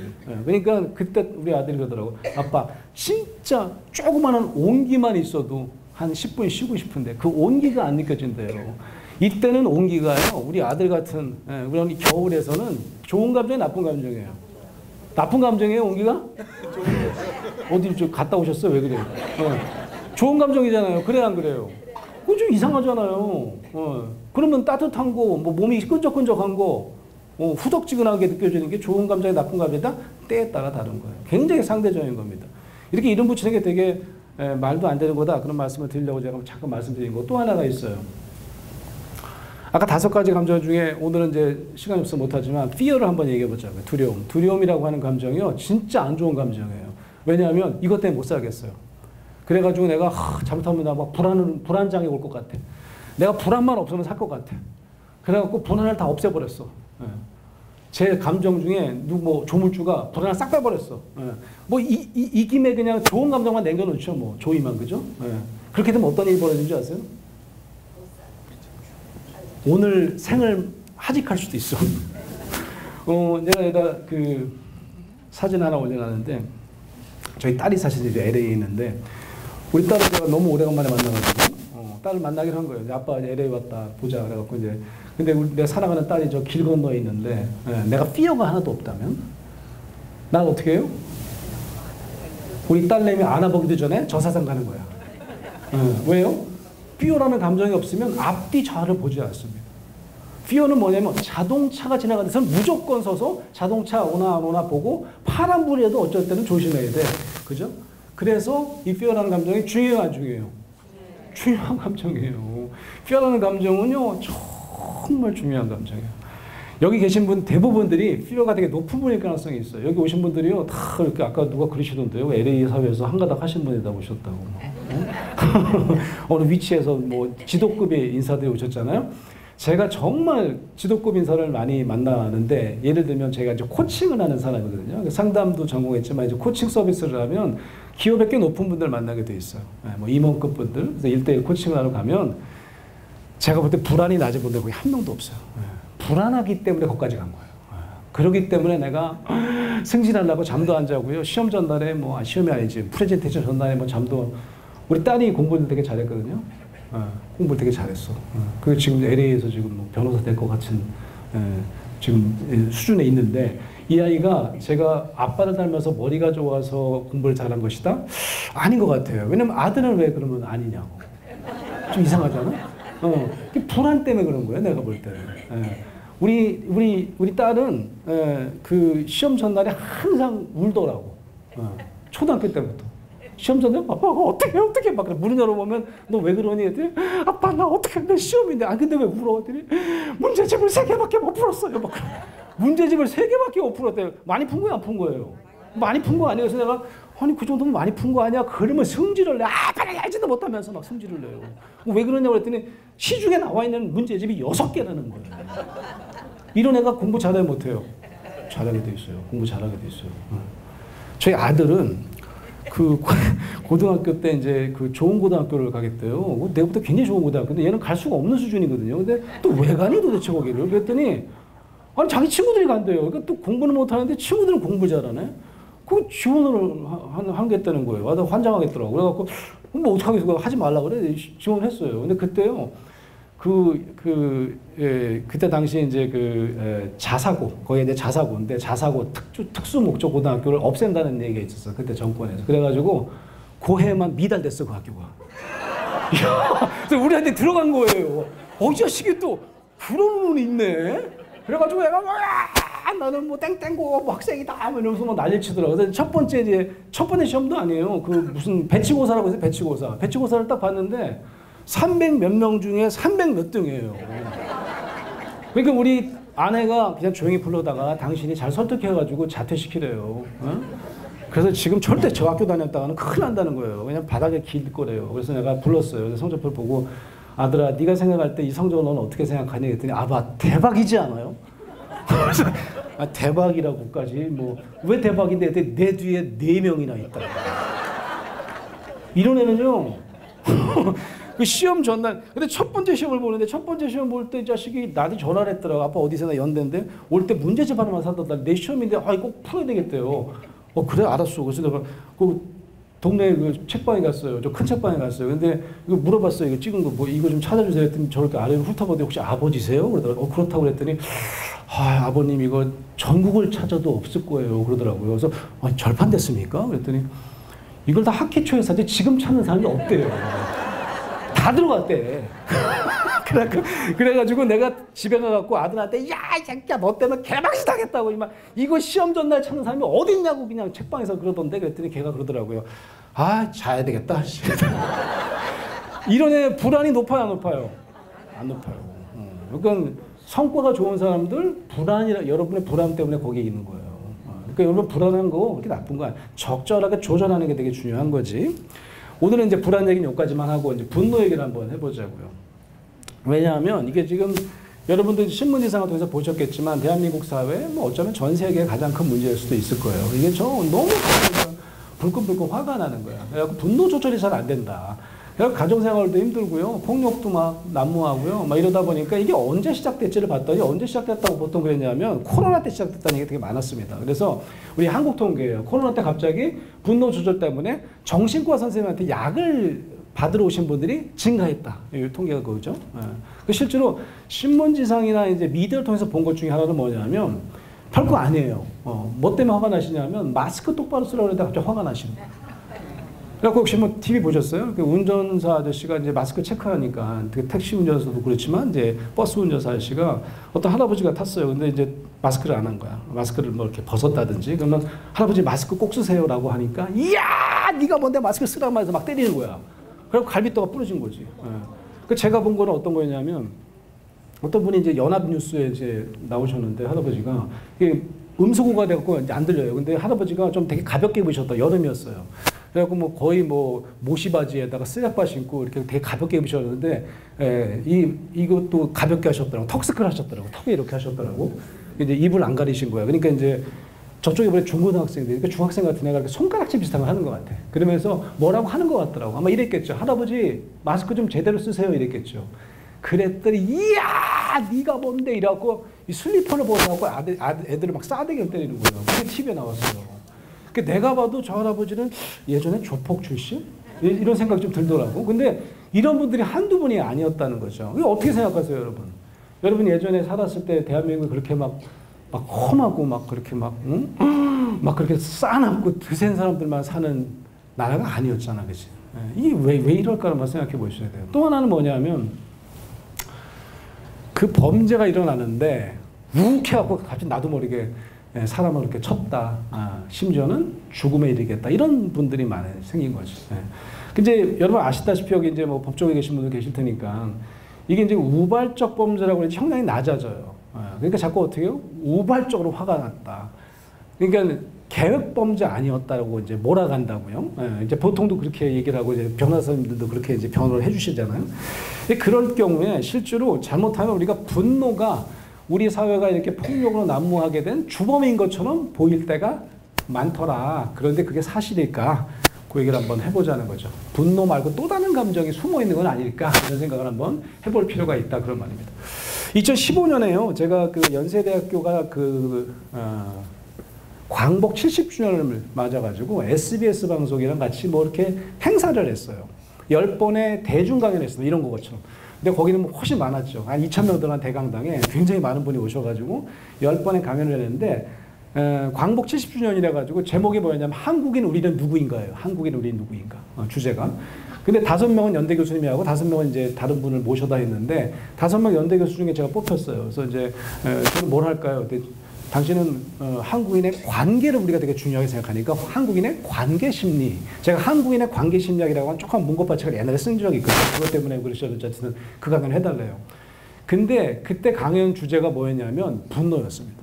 그러니까 그때 우리 아들이 그러더라고. 아빠 진짜 조그마한 온기만 있어도 한 10분 쉬고 싶은데 그 온기가 안 느껴진대요. 이때는 온기가요. 우리 아들 같은 우리 겨울에서는 좋은 감정이 나쁜 감정이에요. 나쁜 감정이에요, 온기가? 어디 좀 갔다 오셨어요? 왜 그래요? 좋은 감정이잖아요. 그래 안 그래요? 그거 좀 이상하잖아요. 그러면 따뜻한 거, 뭐 몸이 끈적끈적한 거, 후덕지근하게 느껴지는 게 좋은 감정이 나쁜 감정이다? 때에 따라 다른 거예요. 굉장히 상대적인 겁니다. 이렇게 이름 붙이는 게 되게 말도 안 되는 거다. 그런 말씀을 드리려고 제가 잠깐 말씀드린 거. 또 하나가 있어요. 아까 5가지 감정 중에 오늘은 이제 시간이 없어서 못하지만 fear를 한번 얘기해 보자고요. 두려움. 두려움이라고 하는 감정이요. 진짜 안 좋은 감정이에요. 왜냐하면 이것 때문에 못 살겠어요. 그래가지고 내가 잘못하면 나 막 불안장애 올 것 같아. 내가 불안만 없으면 살 것 같아. 그래갖고 불안을 다 없애버렸어. 제 감정 중에 뭐 조물주가 불안을 싹 빼버렸어. 뭐 이 김에 그냥 좋은 감정만 남겨놓죠. 뭐 조이만 그죠? 그렇게 되면 어떤 일이 벌어지는지 아세요? 오늘 생을 하직할 수도 있어. 내가 그 사진 하나 올려놨는데 저희 딸이 사실 이제 LA에 있는데 우리 딸을 제가 너무 오래간만에 만나가지고 딸을 만나긴 한 거예요. 아빠 LA 왔다 보자 그래갖고 이제 근데 내가 사랑하는 딸이 저 길 건너에 있는데 내가 피어가 하나도 없다면 난 어떻게 해요? 우리 딸내미 안아보기도 전에 저 세상 가는 거야. 왜요? 피어라는 감정이 없으면 앞뒤 좌를 보지 않습니다. 피어는 뭐냐면 자동차가 지나가는 데서 무조건 서서 자동차 오나 안 오나 보고 파란불이라도 어쩔 때는 조심해야 돼. 그죠? 그래서 이 피어라는 감정이 중요해요, 안 중요해요? 중요한 감정이에요. 피어라는 감정은요, 정말 중요한 감정이에요. 여기 계신 분 대부분들이 피어가 되게 높은 분일 가능성이 있어요. 여기 오신 분들이요, 다 이렇게 아까 누가 그러시던데요. LA 사회에서 한가닥 하신 분이 다 오셨다고. 어느 위치에서 뭐 지도급의 인사들이 오셨잖아요. 제가 정말 지도급 인사를 많이 만나는데 예를 들면 제가 이제 코칭을 하는 사람이거든요. 상담도 전공했지만 이제 코칭 서비스를 하면 기업의 꽤 높은 분들 만나게 돼 있어요. 뭐 임원급 분들. 그래서 1대1 코칭을 하러 가면 제가 볼 때 불안이 낮은 분들 거의 한 명도 없어요. 불안하기 때문에 거기까지 간 거예요. 그러기 때문에 내가 승진하려고 잠도 안 자고요. 시험 전날에 뭐 시험이 아니지 프레젠테이션 전날에 뭐 잠도 우리 딸이 공부를 되게 잘했거든요. 공부를 되게 잘했어. 그 지금 LA에서 지금 뭐 변호사 될 것 같은 지금 수준에 있는데 이 아이가 제가 아빠를 닮아서 머리가 좋아서 공부를 잘한 것이다? 아닌 것 같아요. 왜냐면 아들은 왜 그러면 아니냐고. 좀 이상하잖아. 불안 때문에 그런 거예요. 내가 볼 때는. 우리 딸은 그 시험 전날에 항상 울더라고. 초등학교 때부터. 시험 전에 아빠가 어떻게 막 문을 열어보면 너 왜 그러니? 했더니 아빠 나 어떻게 내 시험인데 근데 왜 울어? 했더니 문제집을 3개밖에 못 풀었어요. 막 문제집을 3개밖에 못 풀었대요. 많이 푼 거야 안 푼 거예요? 많이 푼 거 아니에요? 그래서 내가 아니 그 정도면 많이 푼 거 아니야? 그러면 성질을 내. 빨리 알지도 못하면서 막 성질을 내요. 왜 그러냐고 그랬더니 시중에 나와 있는 문제집이 6개라는 거예요. 이런 애가 공부 잘해요 못해요? 잘하게 돼 있어요. 공부 잘하게 돼 있어요. 저희 아들은 그 고등학교 때 이제 그 좋은 고등학교를 가겠대요. 내가부터 굉장히 좋은 고등학교인데 얘는 갈 수가 없는 수준이거든요. 근데 또 왜 가니 도대체 거기를? 그랬더니 아니 자기 친구들이 간대요. 그러니까 또 공부는 못 하는데 친구들은 공부 잘하네. 그 지원을 하겠다는 거예요. 나 환장하겠더라고. 그래갖고 뭐 어떡하겠어? 하지 말라 그래. 지원했어요. 근데 그때요. 그때 당시에 이제 자사고, 거기 이제 자사고인데 자사고 특수 목적 고등학교를 없앤다는 얘기가 있었어. 그때 정권에서. 그래가지고 고해만 미달됐어, 그 학교가. 그래서 우리한테 들어간 거예요. 이 자식이 또 그런 놈이 있네. 그래가지고 얘가 나는 뭐 땡땡고 뭐 학생이다 뭐 이러면서 막 난리치더라고. 그래서 첫 번째 시험도 아니에요. 그 무슨 배치고사라고 해서 배치고사를 딱 봤는데 300 몇 명 중에 300 몇 등이에요. 그러니까 우리 아내가 그냥 조용히 불러다가 당신이 잘 설득해가지고 자퇴시키래요. 그래서 지금 절대 저 학교 다녔다가는 큰일 난다는 거예요. 그냥 바닥에 길 거래요. 그래서 내가 불렀어요. 그래서 성적표를 보고 아들아 네가 생각할 때 이 성적을 너는 어떻게 생각하니? 했더니 아빠 대박이지 않아요? 그래서 대박이라고까지 뭐 왜 대박인데 했더니 내 뒤에 4명이나 있다. 이런 애는요. 그 시험 전날 근데 첫 번째 시험을 보는데 첫 번째 시험 볼 때 이 자식이 나한테 전화를 했더라고. 아빠 어디서나 연대인데 올 때 문제집 하나만 사다 내 시험인데 꼭 풀어야 되겠대요. 그래 알았어. 그래서 내가 그 동네 그 책방에 갔어요. 저 큰 책방에 갔어요. 근데 이거 물어봤어요. 이거 찍은 거 뭐 이거 좀 찾아주세요. 했더니 저렇게 아래로 훑어보더니 혹시 아버지세요? 그러더라고. 그렇다고 그랬더니 아버님 이거 전국을 찾아도 없을 거예요. 그러더라고요. 그래서 절판됐습니까? 그랬더니 이걸 다 학기초에 사지 지금 찾는 사람이 없대요. 다 들어갔대. 그래가지고 내가 집에 가갖고 아들한테 야, 이 새끼야 너 때문에 개박시 당했다고 이거 시험 전날 찾는 사람이 어딨냐고 그냥 책방에서 그러던데 그랬더니 걔가 그러더라고요. 아, 자야 되겠다. 이런 애 불안이 높아요, 안 높아요? 안 높아요. 그러니까 성과가 좋은 사람들 여러분의 불안 때문에 거기에 있는 거예요. 그러니까 여러분 불안한 거 그렇게 나쁜 거 아니야. 적절하게 조절하는 게 되게 중요한 거지. 오늘은 이제 불안 얘기는 여기까지만 하고 이제 분노 얘기를 한번 해보자고요. 왜냐하면 이게 지금 여러분들 신문지상을 통해서 보셨겠지만 대한민국 사회 뭐 어쩌면 전 세계의 가장 큰 문제일 수도 있을 거예요. 이게 너무 불끈불끈 화가 나는 거야. 그래서 분노 조절이 잘 안 된다. 그래서 가정생활도 힘들고요. 폭력도 막 난무하고요. 막 이러다 보니까 이게 언제 시작됐지를 봤더니 언제 시작됐다고 보통 그랬냐면 코로나 때 시작됐다는 얘기가 되게 많았습니다. 그래서 우리 한국 통계예요. 코로나 때 갑자기 분노 조절 때문에 정신과 선생님한테 약을 받으러 오신 분들이 증가했다. 이 통계가 그거죠. 실제로 신문지상이나 이제 미디어를 통해서 본 것 중에 하나는 뭐냐면 별거 아니에요. 뭐 때문에 화가 나시냐면 마스크 똑바로 쓰라고 그러는데 갑자기 화가 나시는 거예요. 그래서 혹시 뭐 TV 보셨어요? 그 운전사 아저씨가 이제 마스크 체크하니까 그 택시 운전사도 그렇지만 이제 버스 운전사 아저씨가 어떤 할아버지가 탔어요. 근데 이제 마스크를 안 한 거야. 마스크를 뭐 이렇게 벗었다든지 그러면 할아버지 마스크 꼭 쓰세요라고 하니까 이야 네가 뭔데 마스크 쓰라고 해서 막 때리는 거야. 그리고 갈비뼈가 부러진 거지. 그 제가 본 거는 어떤 거였냐면 어떤 분이 이제 연합뉴스에 이제 나오셨는데 할아버지가 이게 음소거가 돼갖고 이제 안 들려요. 근데 할아버지가 좀 되게 가볍게 입으셨다. 여름이었어요. 그래갖고 뭐 거의 뭐 모시바지에다가 슬랙바 신고 이렇게 되게 가볍게 입으셨는데 이것도 가볍게 하셨더라고. 턱스크를 하셨더라고. 턱에 이렇게 하셨더라고. 이제 입을 안 가리신 거야. 그러니까 이제 저쪽에 보면 중고등학생들, 그러니까 중학생 같은 애가 이렇게 손가락질 비슷한 걸 하는 것 같아. 그러면서 뭐라고 하는 것 같더라고. 아마 이랬겠죠. 할아버지 마스크 좀 제대로 쓰세요. 이랬겠죠. 그랬더니 이야 네가 뭔데 이래갖고 이 슬리퍼를 벗어갖고 애들을 막 싸대기를 때리는 거예요. 그게 TV에 나왔어요. 내가 봐도 저 할아버지는 예전에 조폭 출신? 이런 생각이 좀 들더라고. 근데 이런 분들이 한두 분이 아니었다는 거죠. 이거 어떻게 생각하세요, 여러분? 여러분 예전에 살았을 때 대한민국이 그렇게 막 험하고 막 그렇게 막 그렇게 싸납고 드센 사람들만 사는 나라가 아니었잖아, 그치? 이게 왜 이럴까를 생각해 보셔야 돼요. 또 하나는 뭐냐면 그 범죄가 일어나는데 욱해갖고 갑자기 나도 모르게 사람을 이렇게 쳤다. 심지어는 죽음에 이르겠다. 이런 분들이 많이 생긴 거죠. 근데 여러분 아시다시피 여기 이제 뭐 법조계에 계신 분들 계실 테니까 이게 이제 우발적 범죄라고 해서 형량이 낮아져요. 그러니까 자꾸 어떻게 해요? 우발적으로 화가 났다. 그러니까 계획 범죄 아니었다고 이제 몰아간다고요. 이제 보통도 그렇게 얘기를 하고 이제 변호사님들도 그렇게 이제 변호를 해주시잖아요. 그럴 경우에 실제로 잘못하면 우리가 분노가 우리 사회가 이렇게 폭력으로 난무하게 된 주범인 것처럼 보일 때가 많더라. 그런데 그게 사실일까? 그 얘기를 한번 해보자는 거죠. 분노 말고 또 다른 감정이 숨어 있는 건 아닐까? 이런 생각을 한번 해볼 필요가 있다. 그런 말입니다. 2015년에요. 제가 그 연세대학교가 광복 70주년을 맞아가지고 SBS 방송이랑 같이 뭐 이렇게 행사를 했어요. 10번의 대중 강연을 했어요. 이런 것처럼. 근데 거기는 뭐 훨씬 많았죠. 한 2,000명 들어간 대강당에 굉장히 많은 분이 오셔가지고 10번의 강연을 했는데 광복 70주년이라 가지고 제목이 뭐였냐면 한국인 우리는 누구인가예요. 한국인 우리는 누구인가 주제가. 근데 5명은 연대 교수님이하고 5명은 이제 다른 분을 모셔다 했는데 5명 연대 교수 중에 제가 뽑혔어요. 그래서 이제 저는 뭘 할까요? 당신은 한국인의 관계를 우리가 되게 중요하게 생각하니까 한국인의 관계 심리. 제가 한국인의 관계 심리학이라고 하는 조금 문고파책을 옛날에 쓴 적이 있거든요. 그것 때문에 그러셨는지 어쨌든 그 강연을 해달래요. 근데 그때 강연 주제가 뭐였냐면 분노였습니다.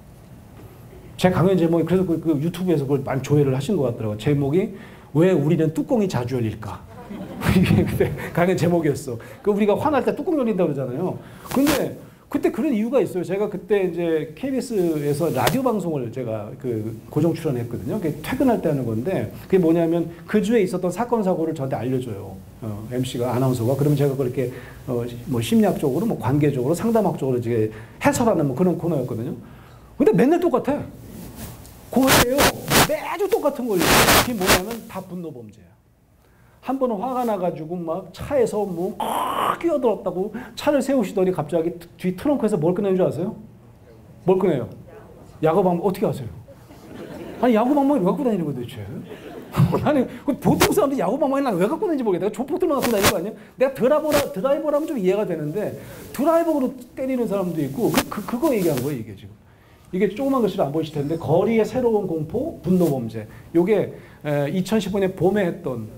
제 강연 제목이 그래서 그 유튜브에서 그걸 많이 조회를 하신 것 같더라고요. 제목이 왜 우리는 뚜껑이 자주 열릴까? 이게 그때 강연 제목이었어. 그 우리가 화날 때 뚜껑 열린다고 그러잖아요. 근데 그때 그런 이유가 있어요. 제가 그때 이제 KBS에서 라디오 방송을 제가 그 고정 출연했거든요. 그게 퇴근할 때 하는 건데 그게 뭐냐면 그 주에 있었던 사건 사고를 저한테 알려줘요. MC가 아나운서가. 그러면 제가 그렇게 뭐 심리학적으로 뭐 관계적으로 상담학적으로 이제 해설하는 뭐 그런 코너였거든요. 근데 맨날 똑같아. 그거예요. 매주 똑같은 거예요. 그게 뭐냐면 다 분노 범죄야. 한 번은 화가 나가지고 막 차에서 뭐 끼어들었다고 차를 세우시더니 갑자기 뒤 트렁크에서 뭘 꺼내는 줄 아세요? 뭘 꺼내요? 야구방망이. 어떻게 아세요? 아니 야구방망이 왜 갖고 다니는 거야 도대체? 아니 보통 사람들이 야구방망이를 왜 갖고 다니는지 모르겠다. 조폭들만 갖고 다니는 거 아니에요? 내가 드라이버라면 좀 이해가 되는데 드라이버로 때리는 사람도 있고 그거 얘기한 거예요 이게 지금. 이게 조그만 글씨로 안 보이실 텐데 거리의 새로운 공포, 분노 범죄. 요게 2015년 봄에 했던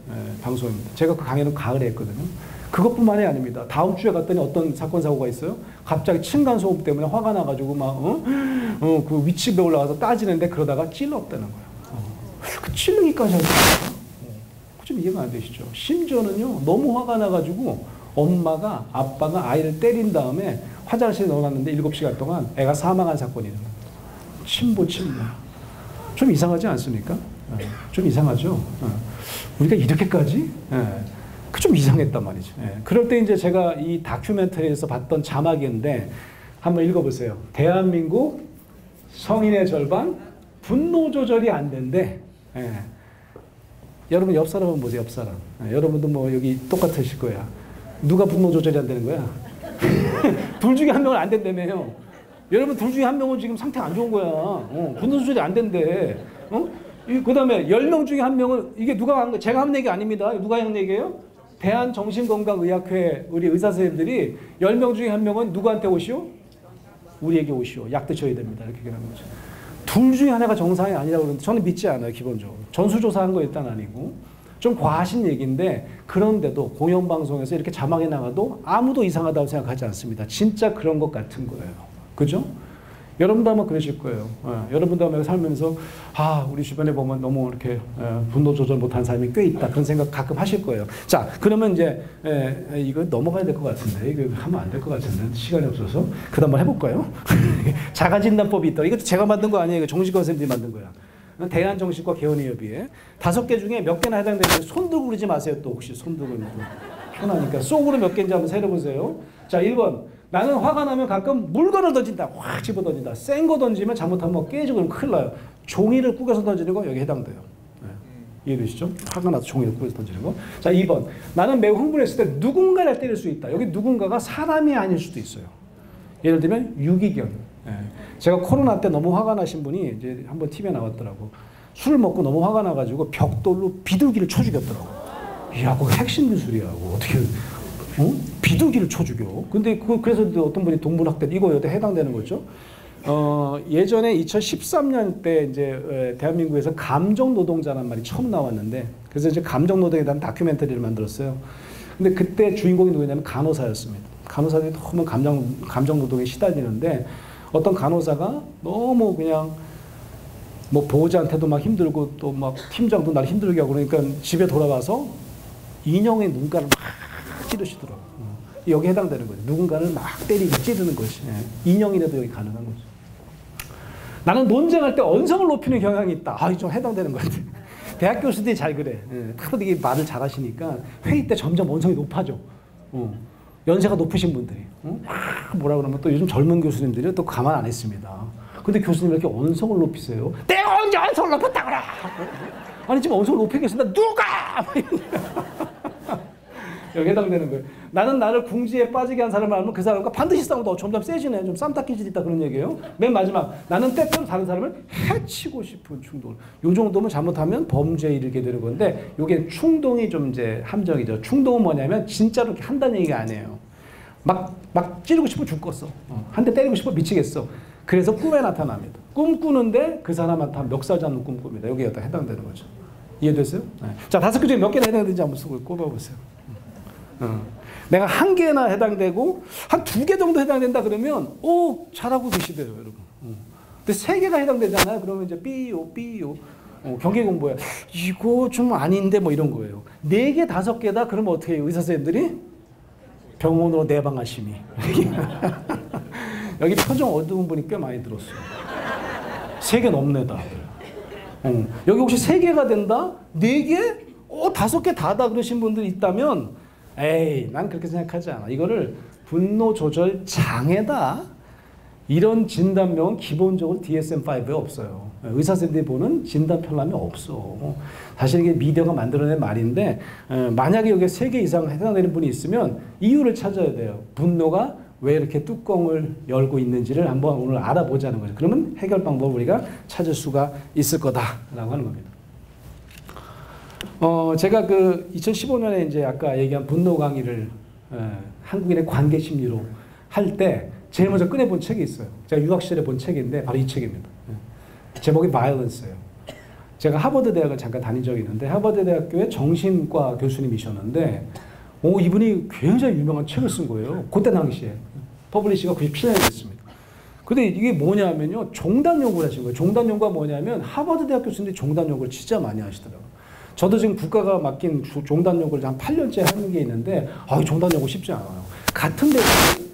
방송입니다. 제가 그 강의는 가을에 했거든요. 그것뿐만이 아닙니다. 다음 주에 갔더니 어떤 사건 사고가 있어요. 갑자기 층간소음 때문에 화가 나가지고 막 그 윗집에 올라가서 따지는데 그러다가 찔렀다는 거예요. 그 찔르기까지 하니까 좀 이해가 안 되시죠? 심지어는요 너무 화가 나가지고 엄마가 아빠가 아이를 때린 다음에 화장실에 넣어놨는데 7시간 동안 애가 사망한 사건이 있는 거예요. 친부. 좀 이상하지 않습니까? 좀 이상하죠? 우리가 이렇게까지? 좀 이상했단 말이죠. 그럴 때 이제 제가 이 다큐멘터리에서 봤던 자막인데 한번 읽어보세요. 대한민국 성인의 절반 분노 조절이 안 된대. 여러분 옆 사람 한번 보세요. 옆 사람. 여러분도 뭐 여기 똑같으실 거야. 누가 분노 조절이 안 되는 거야? 둘 중에 한 명은 안 된다며요. 여러분 둘 중에 한 명은 지금 상태가 안 좋은 거야. 분노 조절이 안 된대. 그 다음에 10명 중에 한 명은 이게 누가 한 거? 제가 한 얘기 아닙니다. 누가 한 얘기예요? 대한정신건강의학회 우리 의사 선생님들이 10명 중에 한 명은 누구한테 오시오? 우리에게 오시오. 약 드셔야 됩니다. 이렇게 얘기하는 거죠. 둘 중에 하나가 정상이 아니라고 그러는데 저는 믿지 않아요. 기본적으로. 전수조사한 거 일단 아니고. 좀 과하신 얘기인데 그런데도 공영방송에서 이렇게 자막에 나가도 아무도 이상하다고 생각하지 않습니다. 진짜 그런 것 같은 거예요. 그죠? 여러분도 아마 그러실 거예요. 여러분도 아마 살면서 우리 주변에 보면 너무 이렇게 분노 조절 못한 사람이 꽤 있다. 그런 생각 가끔 하실 거예요. 자, 그러면 이제 이거 넘어가야 될 것 같은데 이거 하면 안 될 것 같은데 시간이 없어서 그 다음 한번 해볼까요? 자가진단법이 있다. 이것도 제가 만든 거 아니에요. 정신과 선생님들이 만든 거야. 대한정신과 개원의협의회 5개 중에 몇 개나 해당되는지 손 들고 그러지 마세요. 또 혹시 손 들고 편하니까 속으로 몇 개인지 한번 세려보세요. 자, 1번. 나는 화가 나면 가끔 물건을 던진다. 확 집어 던진다. 센 거 던지면 잘못하면 깨지고 그러면 큰일 나요. 종이를 꾸겨서 던지는 거 여기 해당돼요. 이해되시죠? 화가 나서 종이를 꾸겨서 던지는 거. 자, 2번. 나는 매우 흥분했을 때 누군가를 때릴 수 있다. 여기 누군가가 사람이 아닐 수도 있어요. 예를 들면 유기견. 제가 코로나 때 너무 화가 나신 분이 이제 한번 TV에 나왔더라고. 술을 먹고 너무 화가 나가지고 벽돌로 비둘기를 쳐 죽였더라고. 야, 그거 핵심 기술이야. 어떻게 비둘기를 쳐 죽여. 근데 그래서 어떤 분이 동물학대 이거 여기에 해당되는 거죠. 예전에 2013년 때 이제 대한민국에서 감정 노동자라는 말이 처음 나왔는데 그래서 이제 감정 노동에 대한 다큐멘터리를 만들었어요. 근데 그때 주인공이 누구냐면 간호사였습니다. 간호사들이 너무 감정 노동에 시달리는데 어떤 간호사가 너무 그냥 뭐 보호자한테도 막 힘들고 또 막 팀장도 날 힘들게 하고 그러니까 집에 돌아가서 인형의 눈가를 막 찌르시더라고요. 여기 해당되는 거죠. 누군가를 막 때리고 찌르는 것이. 인형이라도 여기 가능한 거죠. 나는 논쟁할 때 언성을 높이는 경향이 있다. 좀 해당되는 것 같아요. 대학 교수들이 잘 그래. 다들 이게 말을 잘 하시니까 회의 때 점점 언성이 높아져. 연세가 높으신 분들이. 뭐라 그러면 또 요즘 젊은 교수님들이 또 가만 안 했습니다. 근데 교수님 이렇게 언성을 높이세요. 내가 언제 언성을 높였다 그래! 아니 지금 언성을 높이고 계신다. 누가! 여기 해당되는 거예요. 나는 나를 궁지에 빠지게 한 사람을 알면 그 사람과 반드시 싸운다. 점점 세지네. 좀 쌈닦기질 있다. 그런 얘기예요. 맨 마지막. 나는 때때로 다른 사람을 해치고 싶은 충동. 요 정도면 잘못하면 범죄에 이르게 되는 건데 요게 충동이 좀 이제 함정이죠. 충동은 뭐냐면 진짜로 이렇게 한다는 얘기가 아니에요. 막 찌르고 싶어 죽겠어. 한 대 때리고 싶어 미치겠어. 그래서 꿈에 나타납니다. 꿈 꾸는데 그 사람한테 멱살 잡는 꿈 꿉니다. 여기에 해당되는 거죠. 이해됐어요? 네. 자, 5개 중에 몇 개나 해당되는지 한번 꼽아보세요. 내가 1개나 해당되고 한 2개 정도 해당된다 그러면 잘하고 계시대요, 여러분. 근데 3개가 해당되잖아요. 그러면 이제 삐요 경계 공부야. 이거 좀 아닌데 뭐 이런 거예요. 4개, 5개다 그러면 어떻게 해요? 의사 선생님들이 병원으로 내방하심이. 여기 표정 어두운 분이 꽤 많이 들었어요. 3개 넘네 다들. 여기 혹시 3개가 된다? 4개? 5개 다다 그러신 분들이 있다면 에이, 난 그렇게 생각하지 않아. 이거를 분노 조절 장애다. 이런 진단명은 기본적으로 DSM-5에 없어요. 의사 선생님들이 보는 진단 편람에 없어. 사실 이게 미디어가 만들어낸 말인데 만약에 여기에 3개 이상 해당되는 분이 있으면 이유를 찾아야 돼요. 분노가 왜 이렇게 뚜껑을 열고 있는지를 한번 오늘 알아보자는 거죠. 그러면 해결 방법을 우리가 찾을 수가 있을 거다라고 하는 겁니다. 제가 그 2015년에 이제 아까 얘기한 분노 강의를 한국인의 관계 심리로 할 때 제일 먼저 꺼내본 책이 있어요. 제가 유학 시절에 본 책인데 바로 이 책입니다. 제목이 Violence예요. 제가 하버드 대학을 잠깐 다닌 적이 있는데 하버드 대학교의 정신과 교수님이셨는데 이분이 굉장히 유명한 책을 쓴 거예요. 그때 당시에. 퍼블리시가 97년에 됐습니다. 근데 이게 뭐냐면요. 종단 연구를 하신 거예요. 종단 연구가 뭐냐면 하버드 대학 교수님들이 종단 연구를 진짜 많이 하시더라고요. 저도 지금 국가가 맡긴 종단 연구를 한 8년째 하는 게 있는데 종단 연구 쉽지 않아요. 같은 데서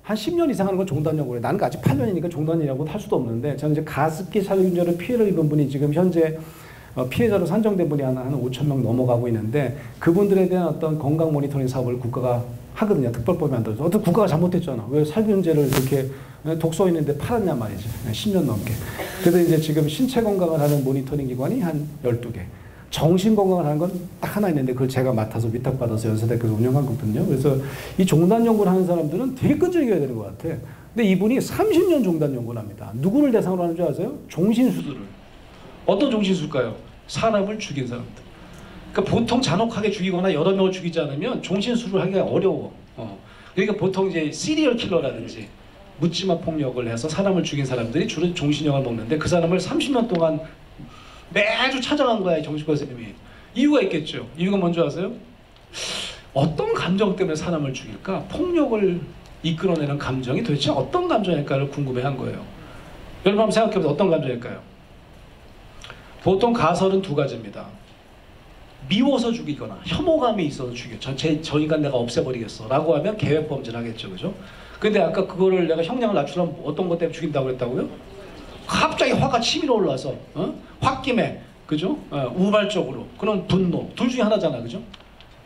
한 10년 이상 하는 건 종단 연구예요. 나는 아직 8년이니까 종단 연구는 할 수도 없는데 저는 이제 가습기 살균제로 피해를 입은 분이 지금 현재 피해자로 산정된 분이 한 5,000명 넘어가고 있는데 그분들에 대한 어떤 건강 모니터링 사업을 국가가 하거든요. 특별법이 만들어서. 어떤 국가가 잘못했잖아. 왜 살균제를 이렇게 독소 있는데 팔았냐 말이지. 10년 넘게. 그래서 이제 지금 신체 건강을 하는 모니터링 기관이 한 12개. 정신 건강을 하는 건 딱 하나 있는데 그걸 제가 맡아서 위탁받아서 연세대학교에서 운영한 거거든요. 그래서 이 종단 연구를 하는 사람들은 되게 끈질겨야 되는 것 같아. 근데 이분이 30년 종단 연구를 합니다. 누구를 대상으로 하는 줄 아세요? 종신수들을. 어떤 종신수일까요? 사람을 죽인 사람들. 그러니까 보통 잔혹하게 죽이거나 여러 명을 죽이지 않으면 종신수를 하기가 어려워. 그러니까 보통 이제 시리얼 킬러라든지 묻지마 폭력을 해서 사람을 죽인 사람들이 주로 종신형을 먹는데 그 사람을 30년 동안 매주 찾아간 거야, 정신과 선생님이. 이유가 있겠죠. 이유가 뭔지 아세요? 어떤 감정 때문에 사람을 죽일까? 폭력을 이끌어내는 감정이 도대체 어떤 감정일까를 궁금해한 거예요. 여러분 한번 생각해보세요. 어떤 감정일까요? 보통 가설은 두 가지입니다. 미워서 죽이거나 혐오감이 있어서 죽여. 저 인간 내가 없애버리겠어 라고 하면 계획범죄를 하겠죠. 그죠? 근데 아까 그거를 내가 형량을 낮추려면 어떤 것 때문에 죽인다고 그랬다고요? 갑자기 화가 치밀어 올라서 홧김에 그죠? 우발적으로 그런 분노 둘 중에 하나잖아. 그죠?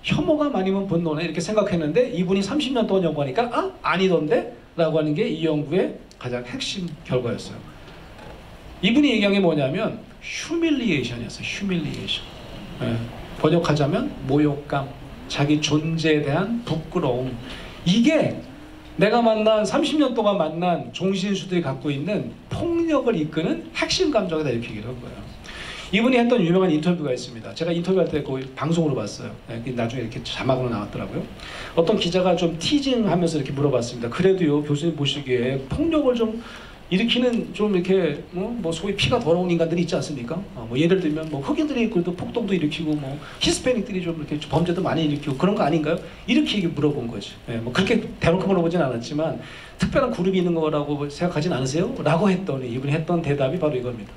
혐오감 아니면 분노네 이렇게 생각했는데 이분이 30년 동안 연구하니까 아니던데? 라고 하는 게 이 연구의 가장 핵심 결과였어요. 이분이 얘기한 게 뭐냐면 휴밀리에이션이었어요. 휴밀리에이션. 번역하자면 모욕감, 자기 존재에 대한 부끄러움. 이게 내가 만난 30년 동안 만난 종신수들이 갖고 있는 폭력을 이끄는 핵심 감정이다 이렇게 얘기를 한 거예요. 이분이 했던 유명한 인터뷰가 있습니다. 제가 인터뷰할 때 거의 방송으로 봤어요. 나중에 이렇게 자막으로 나왔더라고요. 어떤 기자가 좀 티징하면서 이렇게 물어봤습니다. 그래도요 교수님 보시기에 폭력을 좀 일으키는 좀 이렇게 뭐 소위 피가 더러운 인간들이 있지 않습니까? 뭐 예를 들면 뭐 흑인들이 그래도 폭동도 일으키고 뭐 히스패닉들이 좀 이렇게 범죄도 많이 일으키고 그런 거 아닌가요? 이렇게 물어본 거지. 뭐 그렇게 대놓고 물어보진 않았지만 특별한 그룹이 있는 거라고 생각하진 않으세요? 라고 했더니 이분이 했던 대답이 바로 이겁니다.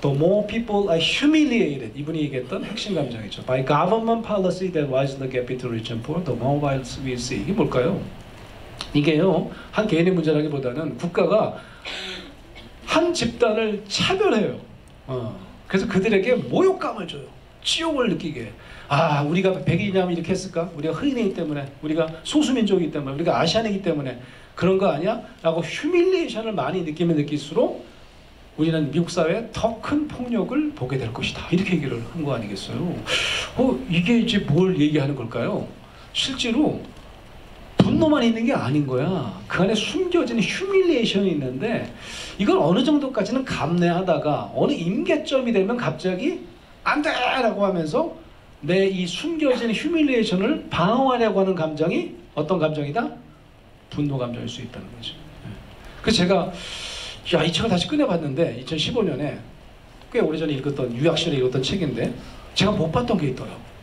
The more people are humiliated. 이분이 얘기했던 핵심 감정이죠. By government policy that widens the gap between rich and poor, the more violence we see. 이게 뭘까요? 이게요 한 개인의 문제라기보다는 국가가 한 집단을 차별해요. 그래서 그들에게 모욕감을 줘요. 치욕을 느끼게. 우리가 백인이냐면 이렇게 했을까? 우리가 흑인이기 때문에, 우리가 소수민족이기 때문에, 우리가 아시안이기 때문에 그런 거 아니야? 라고 휴밀리에이션을 많이 느끼면 느낄수록 우리는 미국 사회에 더 큰 폭력을 보게 될 것이다. 이렇게 얘기를 한 거 아니겠어요? 이게 이제 뭘 얘기하는 걸까요? 실제로 분노만 있는 게 아닌 거야. 그 안에 숨겨진 휴밀리에이션이 있는데 이걸 어느 정도까지는 감내하다가 어느 임계점이 되면 갑자기 안 돼! 라고 하면서 내 이 숨겨진 휴밀리에이션을 방어하려고 하는 감정이 어떤 감정이다? 분노 감정일 수 있다는 거죠. 그래서 제가 이 책을 다시 꺼내봤는데 2015년에 꽤 오래전에 읽었던 유학시절에 읽었던 책인데 제가 못 봤던 게 있더라고요.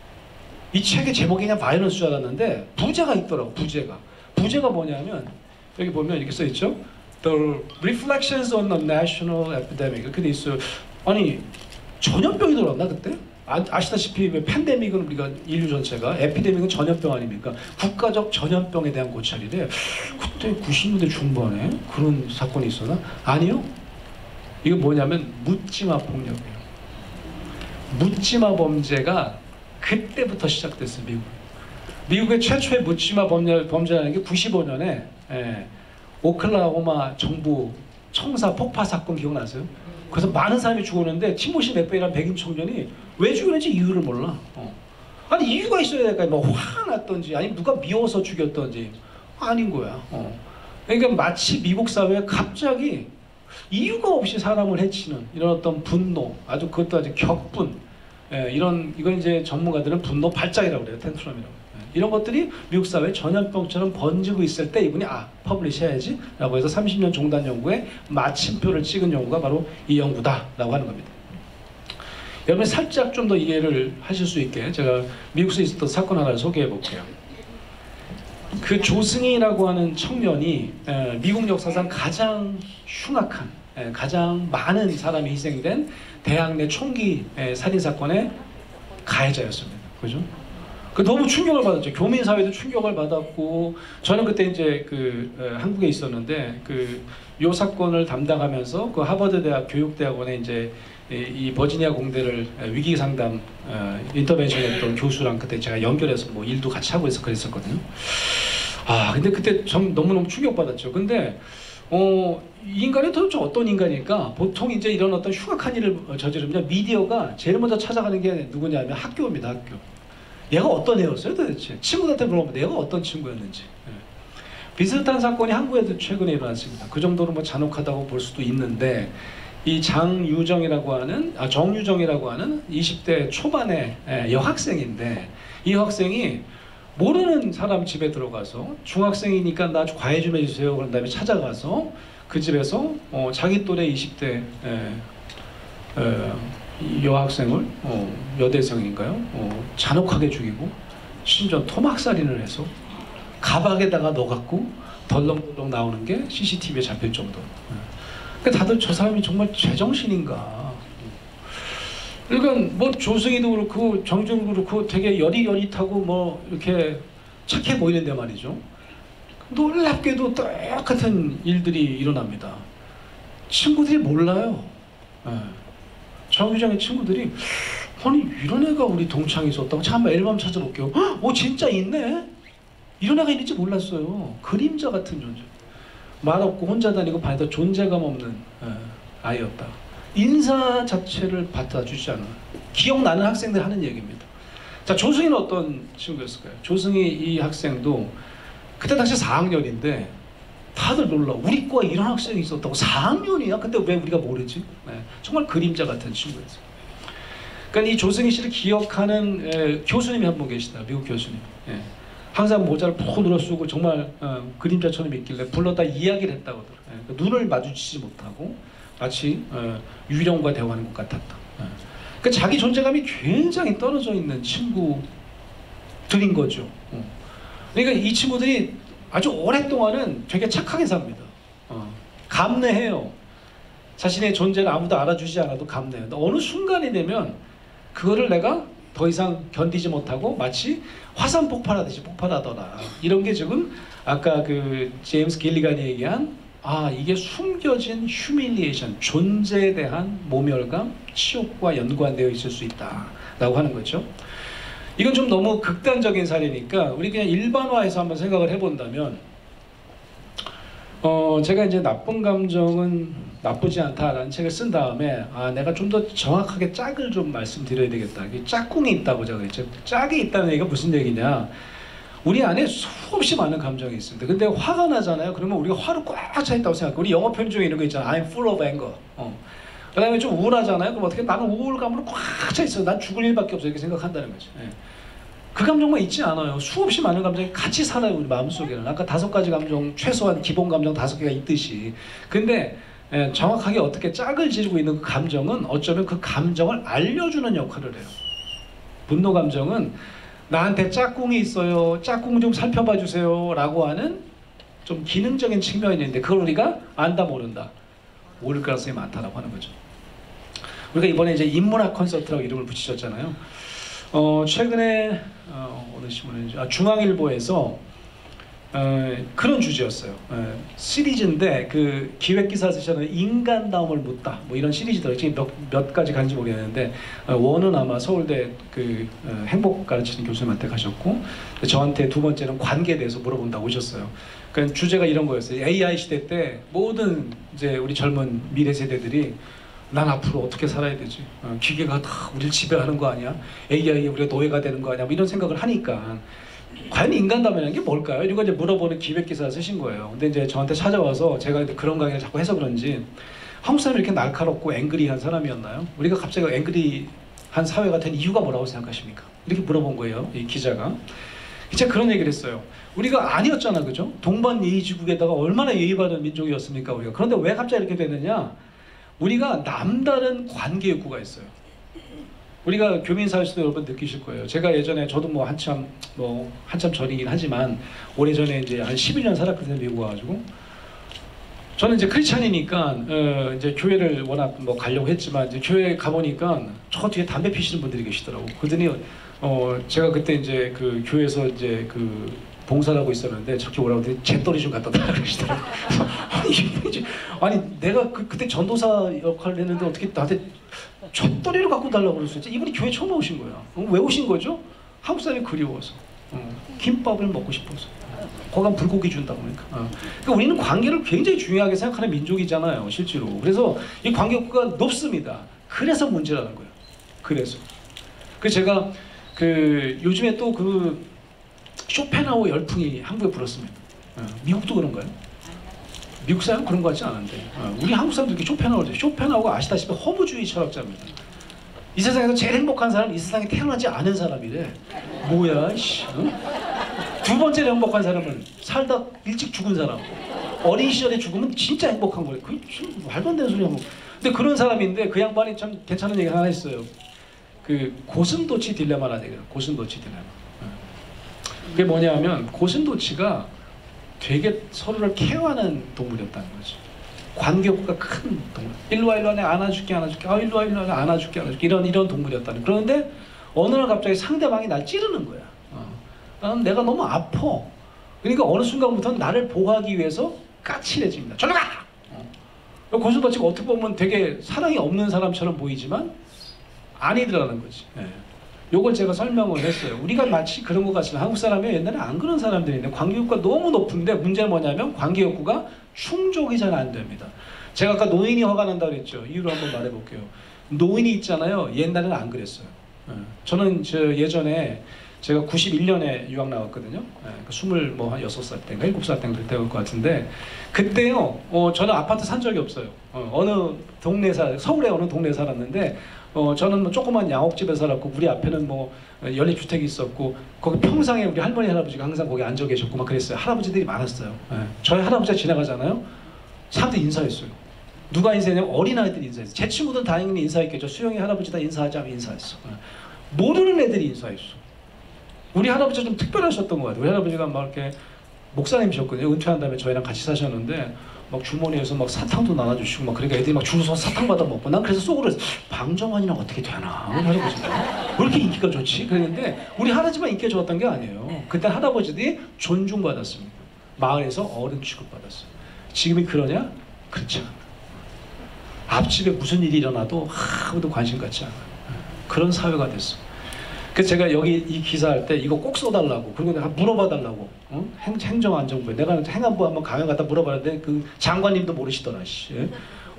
이 책의 제목이 그냥 바이런스 줄 알았는데 부제가 있더라고. 부제가 뭐냐면 여기 보면 이렇게 써있죠. The Reflections on the National Epidemic 이렇게 돼 있어요. 아니 전염병이 돌았나 그때? 아시다시피 팬데믹은 우리가 인류 전체가 에피데믹은 전염병 아닙니까? 국가적 전염병에 대한 고찰이래. 그때 90년대 중반에 그런 사건이 있었나? 아니요. 이거 뭐냐면 묻지마 폭력이에요. 묻지마 범죄가 그때부터 시작됐어요. 미국의 최초의 묻지마 범죄라는 게 95년에 오클라호마 정부 청사 폭파 사건 기억나세요? 그래서 많은 사람이 죽었는데 티모시 맥베이라는 백인 청년이 왜 죽였는지 이유를 몰라. 아니 이유가 있어야 될까? 뭐 화가 났던지 아니면 누가 미워서 죽였던지 아닌 거야. 그러니까 마치 미국 사회에 갑자기 이유가 없이 사람을 해치는 이런 어떤 분노, 그것도 아주 격분. 이건 이제 전문가들은 분노 발작이라고 그래요. 텐트럼이라고. 이런 것들이 미국 사회에 전염병처럼 번지고 있을 때 이분이 퍼블리시 해야지 라고 해서 30년 종단 연구에 마침표를 찍은 연구가 바로 이 연구다 라고 하는 겁니다. 여러분 살짝 좀 더 이해를 하실 수 있게 제가 미국에서 있었던 사건 하나를 소개해 볼게요. 그 조승희라고 하는 청년이 미국 역사상 가장 흉악한, 가장 많은 사람이 희생된 대학 내 총기 살인 사건의 가해자였습니다. 그죠? 그 너무 충격을 받았죠. 교민 사회도 충격을 받았고, 저는 그때 이제 한국에 있었는데 요 사건을 담당하면서 그 하버드 대학 교육대학원에 이제 이 버지니아 공대를 위기 상담 인터벤션했던 교수랑 그때 제가 연결해서 뭐 일도 같이 하고 해서 그랬었거든요. 근데 그때 좀 너무너무 충격받았죠. 근데 이 인간이 도대체 어떤 인간일까? 보통 이제 이런 어떤 흉악한 일을 저지르면 미디어가 제일 먼저 찾아가는 게 누구냐면 학교입니다. 학교. 얘가 어떤 애였어요 도대체? 친구들한테 물어보면 얘가 어떤 친구였는지. 비슷한 사건이 한국에도 최근에 일어났습니다. 그 정도로 뭐 잔혹하다고 볼 수도 있는데, 이 정유정이라고 하는 20대 초반의 여학생인데, 이 여학생이 모르는 사람 집에 들어가서 중학생이니까 나 과외 좀 해주세요 그런 다음에 찾아가서 그 집에서 자기 또래 20대 여학생을 여대생인가요? 잔혹하게 죽이고 심지어 토막살인을 해서 가방에다가 넣어갖고 덜렁덜렁 나오는 게 CCTV에 잡힐 정도로. 그러니까 다들 저 사람이 정말 제정신인가. 그러니까 뭐 조승희도 그렇고 정준도 그렇고 되게 여리여릿하고 뭐 이렇게 착해 보이는데 말이죠. 놀랍게도 똑같은 일들이 일어납니다. 친구들이 몰라요. 정유정의 친구들이 아니 이런 애가 우리 동창이 있었다고. 잠깐만 앨범 찾아볼게요. 진짜 있네. 이런 애가 있는지 몰랐어요. 그림자 같은 존재. 말 없고 혼자 다니고 반에다 존재감 없는 아이였다. 인사 자체를 받아주지 않아요. 기억나는 학생들 하는 얘기입니다. 자, 조승희는 어떤 친구였을까요? 조승희 이 학생도 그때 당시 4학년인데 다들 놀라. 우리 과에 이런 학생이 있었다고. 4학년이야? 근데 왜 우리가 모르지? 정말 그림자 같은 친구였어요. 그러니까 이 조승희 씨를 기억하는 교수님이 한 분 계시다. 미국 교수님. 항상 모자를 푹 눌러 쓰고 정말 그림자처럼 있길래 불렀다 이야기를 했다고 하더라고요. 눈을 마주치지 못하고 마치 유령과 대화하는 것 같았다. 그러니까 자기 존재감이 굉장히 떨어져 있는 친구들인 거죠. 그러니까 이 친구들이 아주 오랫동안은 되게 착하게 삽니다. 감내해요. 자신의 존재를 아무도 알아주지 않아도 감내해요. 어느 순간이 되면 그거를 내가 더 이상 견디지 못하고 마치 화산 폭발하듯이 폭발하더라. 이런 게 지금 아까 그 제임스 길리간이 얘기한 이게 숨겨진 휴밀리에이션, 존재에 대한 모멸감, 치욕과 연관되어 있을 수 있다라고 하는 거죠. 이건 좀 너무 극단적인 사례니까 우리 그냥 일반화해서 한번 생각을 해본다면, 제가 이제 나쁜 감정은 나쁘지 않다라는 책을 쓴 다음에 내가 좀 더 정확하게 짝을 좀 말씀드려야 되겠다. 짝꿍이 있다고 제가 그랬죠. 짝이 있다는 얘기가 무슨 얘기냐? 우리 안에 수없이 많은 감정이 있습니다. 근데 화가 나잖아요. 그러면 우리가 화로 꽉 차 있다고 생각해요. 우리 영어 표현 중에 이런 거 있잖아요. I'm full of anger. 그 다음에 좀 우울하잖아요. 그럼 어떻게 나는 우울감으로 꽉 차 있어. 난 죽을 일밖에 없어. 이렇게 생각한다는 거죠. 그 감정만 있지 않아요. 수없이 많은 감정이 같이 살아요. 우리 마음속에는. 아까 5가지 감정, 최소한 기본 감정 5개가 있듯이. 근데 정확하게 어떻게 짝을 지르고 있는 그 감정은 어쩌면 그 감정을 알려주는 역할을 해요. 분노 감정은 나한테 짝꿍이 있어요. 짝꿍 좀 살펴봐 주세요. 라고 하는 좀 기능적인 측면이 있는데 그걸 우리가 안다 모른다. 모를 가능성이 많다라고 하는 거죠. 우리가 이번에 이제 인문학 콘서트라고 이름을 붙이셨잖아요. 최근에 어느 신문인지 중앙일보에서 그런 주제였어요. 시리즈인데 그 기획 기사 쓰셨는 인간다움을 묻다 뭐 이런 시리즈더라고요. 지금 몇 가지 간지 모르겠는데 원은 아마 서울대 그 행복 가르치는 교수님한테 가셨고 저한테 두 번째는 관계에 대해서 물어본다고 오셨어요. 그러니까 주제가 이런 거였어요. AI 시대 때 모든 이제 우리 젊은 미래 세대들이 난 앞으로 어떻게 살아야 되지? 기계가 다 우리를 지배하는 거 아니야? AI에 우리가 노예가 되는 거 아니야? 뭐 이런 생각을 하니까 과연 인간다움이라는 게 뭘까요? 이거 이제 물어보는 기획 기사를 쓰신 거예요. 근데 이제 저한테 찾아와서 제가 그런 강의를 자꾸 해서 그런지 한국 사람이 이렇게 날카롭고 앵그리한 사람이었나요? 우리가 갑자기 앵그리한 사회가 된 이유가 뭐라고 생각하십니까? 이렇게 물어본 거예요. 이 기자가. 제가 그런 얘기를 했어요. 우리가 아니었잖아, 그죠? 동반 예의지국에다가 얼마나 예의바른 민족이었습니까, 우리가. 그런데 왜 갑자기 이렇게 되느냐? 우리가 남다른 관계 욕구가 있어요. 우리가 교민사회에서도 여러분 느끼실 거예요. 제가 예전에 저도 뭐 한참 전이긴 하지만 오래전에 이제 한 11년 살았거든요, 미국 와가지고. 저는 이제 크리스찬이니까 이제 교회를 워낙 뭐 가려고 했지만 이제 교회 가보니까 저 뒤에 담배 피시는 분들이 계시더라고. 그러더니 제가 그때 이제 그 교회에서 이제 그 봉사를 하고 있었는데 저렇게 오라고 했더니 잿더리 좀 갖다 달라고 그러시더라고. 아니 내가 그때 전도사 역할을 했는데 어떻게 나한테 잿더리를 갖고 달라고 그럴 수 있지? 이분이 교회 처음 오신 거야. 왜 오신 거죠? 한국 사람이 그리워서, 김밥을 먹고 싶어서. 거기 가면 불고기 준다고 그러니까. 그러니까 우리는 관계를 굉장히 중요하게 생각하는 민족이잖아요, 실제로. 그래서 이 관계 욕구가 높습니다. 그래서 문제라는 거예요. 그래서 제가 요즘에 또 그 쇼펜하우어 열풍이 한국에 불었습니다. 미국도 그런가요? 미국 사람 그런 거 같지 않은데 우리 한국 사람도 이렇게 쇼펜하우어가 아시다시피 허무주의 철학자입니다. 이 세상에서 제일 행복한 사람은 이 세상에 태어나지 않은 사람이래. 뭐야, 씨. 응? 두 번째로 행복한 사람은 살다 일찍 죽은 사람. 어린 시절에 죽으면 진짜 행복한 거예요. 그게 말도 안 되는 소리야. 근데 그런 사람인데 그 양반이 참 괜찮은 얘기 하나 했어요. 그 고슴도치 딜레마라는 얘기예요. 고슴도치 딜레마. 그게 뭐냐면 고슴도치가 되게 서로를 케어하는 동물이었다는 거죠. 관계욕구가 큰 동물. 일로 와 내가 안아줄게. 일로 와 내가 안아줄게. 이런 동물이었다는. 그런데 어느 날 갑자기 상대방이 날 찌르는 거야. 나는 내가 너무 아파. 그러니까 어느 순간부터는 나를 보호하기 위해서 까칠해집니다. 저리 가! 고슴도치가 어떻게 보면 되게 사랑이 없는 사람처럼 보이지만 아니더라는 거지. 요걸 제가 설명을 했어요. 우리가 마치 그런 것 같지만 한국 사람이 옛날에 안 그런 사람들이 있는데 관계욕구가 너무 높은데 문제는 뭐냐면 관계욕구가 충족이 잘 안 됩니다. 제가 아까 노인이 화가 난다고 그랬죠. 이유를 한번 말해볼게요. 노인이 있잖아요. 옛날에는 안 그랬어요. 저는 예전에 제가 91년에 유학 나왔거든요. 26살 때인가 7살 때인가 그때일 것 같은데 그때요. 저는 아파트 산 적이 없어요. 어느 동네 서울에 어느 동네에 살았는데 저는 뭐 조그만 양옥집에 살았고 우리 앞에는 뭐 연립주택이 있었고 거기 평상에 우리 할머니 할아버지가 항상 거기 앉아 계셨고 막 그랬어요. 할아버지들이 많았어요. 저희 할아버지가 지나가잖아요. 사람들이 인사했어요. 누가 인사했냐면 어린아이들이 인사했어요. 제 친구들은 당연히 인사했겠죠. 수영이 할아버지다 인사하자고 인사했어. 모르는 애들이 인사했어. 우리 할아버지가 좀 특별하셨던 것 같아요. 우리 할아버지가 막 이렇게 목사님이셨거든요. 은퇴한 다음에 저희랑 같이 사셨는데 막 주머니에서 막 사탕도 나눠주시고 막 그러니까 애들이 막 줄 서서 사탕 받아 먹고 난 그래서 속으로 방정환이랑 어떻게 되나 우리 할아버지가 왜 이렇게 인기가 좋지? 그랬는데 우리 할아버지만 인기가 좋았던 게 아니에요. 그때 할아버지들이 존중받았습니다. 마을에서 어른 취급받았어요. 지금이 그러냐? 그렇지 않아요. 앞집에 무슨 일이 일어나도 아무도 관심 갖지 않아요. 그런 사회가 됐어. 그래서 제가 여기 이 기사할 때 이거 꼭 써달라고 그리고 내가 물어봐달라고 행정안전부에 내가 행안부 한번 강연 갔다 물어봤는데 그 장관님도 모르시더라.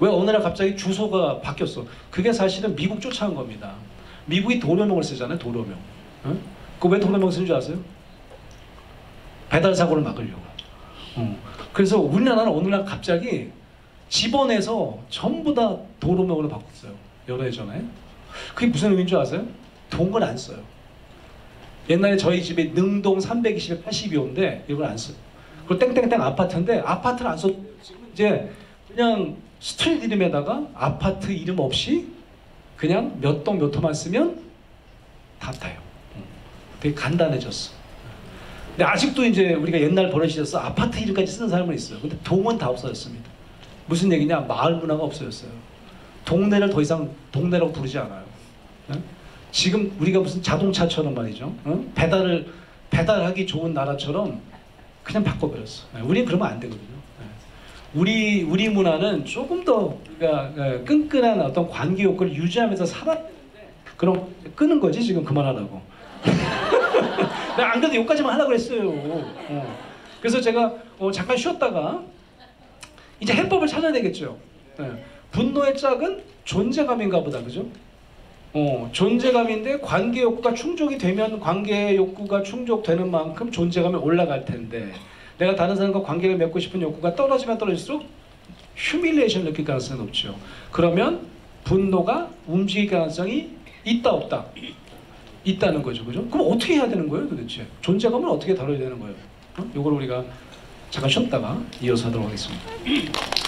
왜 어느 날 갑자기 주소가 바뀌었어. 그게 사실은 미국 쫓아온 겁니다. 미국이 도로명을 쓰잖아요. 도로명. 그 왜 도로명 쓰는 줄 아세요? 배달사고를 막으려고. 그래서 우리나라는 어느 날 갑자기 집원에서 전부 다 도로명으로 바꿨어요. 여러 해 전에. 그게 무슨 의미인 줄 아세요? 동을 안 써요. 옛날에 저희 집에 능동 320에 82호인데 이걸 안 써요. 그리고 땡땡땡 아파트인데 아파트를 안 써도 지금 이제 그냥 스트릿 이름에다가 아파트 이름 없이 그냥 몇 동 몇 호만 쓰면 다 타요. 되게 간단해졌어. 근데 아직도 이제 우리가 옛날 버릇이 있어서 아파트 이름까지 쓰는 사람은 있어요. 근데 동은 다 없어졌습니다. 무슨 얘기냐? 마을 문화가 없어졌어요. 동네를 더 이상 동네라고 부르지 않아요. 지금 우리가 무슨 자동차처럼 말이죠. 배달하기 좋은 나라처럼 그냥 바꿔버렸어. 우리는 그러면 안 되거든요. 우리 문화는 조금 더 우리가 끈끈한 어떤 관계 욕구를 유지하면서 살아야 되는데 그럼 끄는 거지 지금 그만하라고. 안 그래도 여기까지만 하려고 했어요. 그래서 제가 잠깐 쉬었다가 이제 해법을 찾아야 되겠죠. 분노의 짝은 존재감인가 보다, 그죠? 존재감인데 관계 욕구가 충족이 되면 관계 욕구가 충족되는 만큼 존재감이 올라갈 텐데 내가 다른 사람과 관계를 맺고 싶은 욕구가 떨어지면 떨어질수록 휴밀리에이션을 느낄 가능성이 높죠. 그러면 분노가 움직일 가능성이 있다 없다? 있다는 거죠, 그죠? 그럼 어떻게 해야 되는 거예요, 도대체? 존재감을 어떻게 다뤄야 되는 거예요? 이걸 우리가 잠깐 쉬었다가 이어서 하도록 하겠습니다.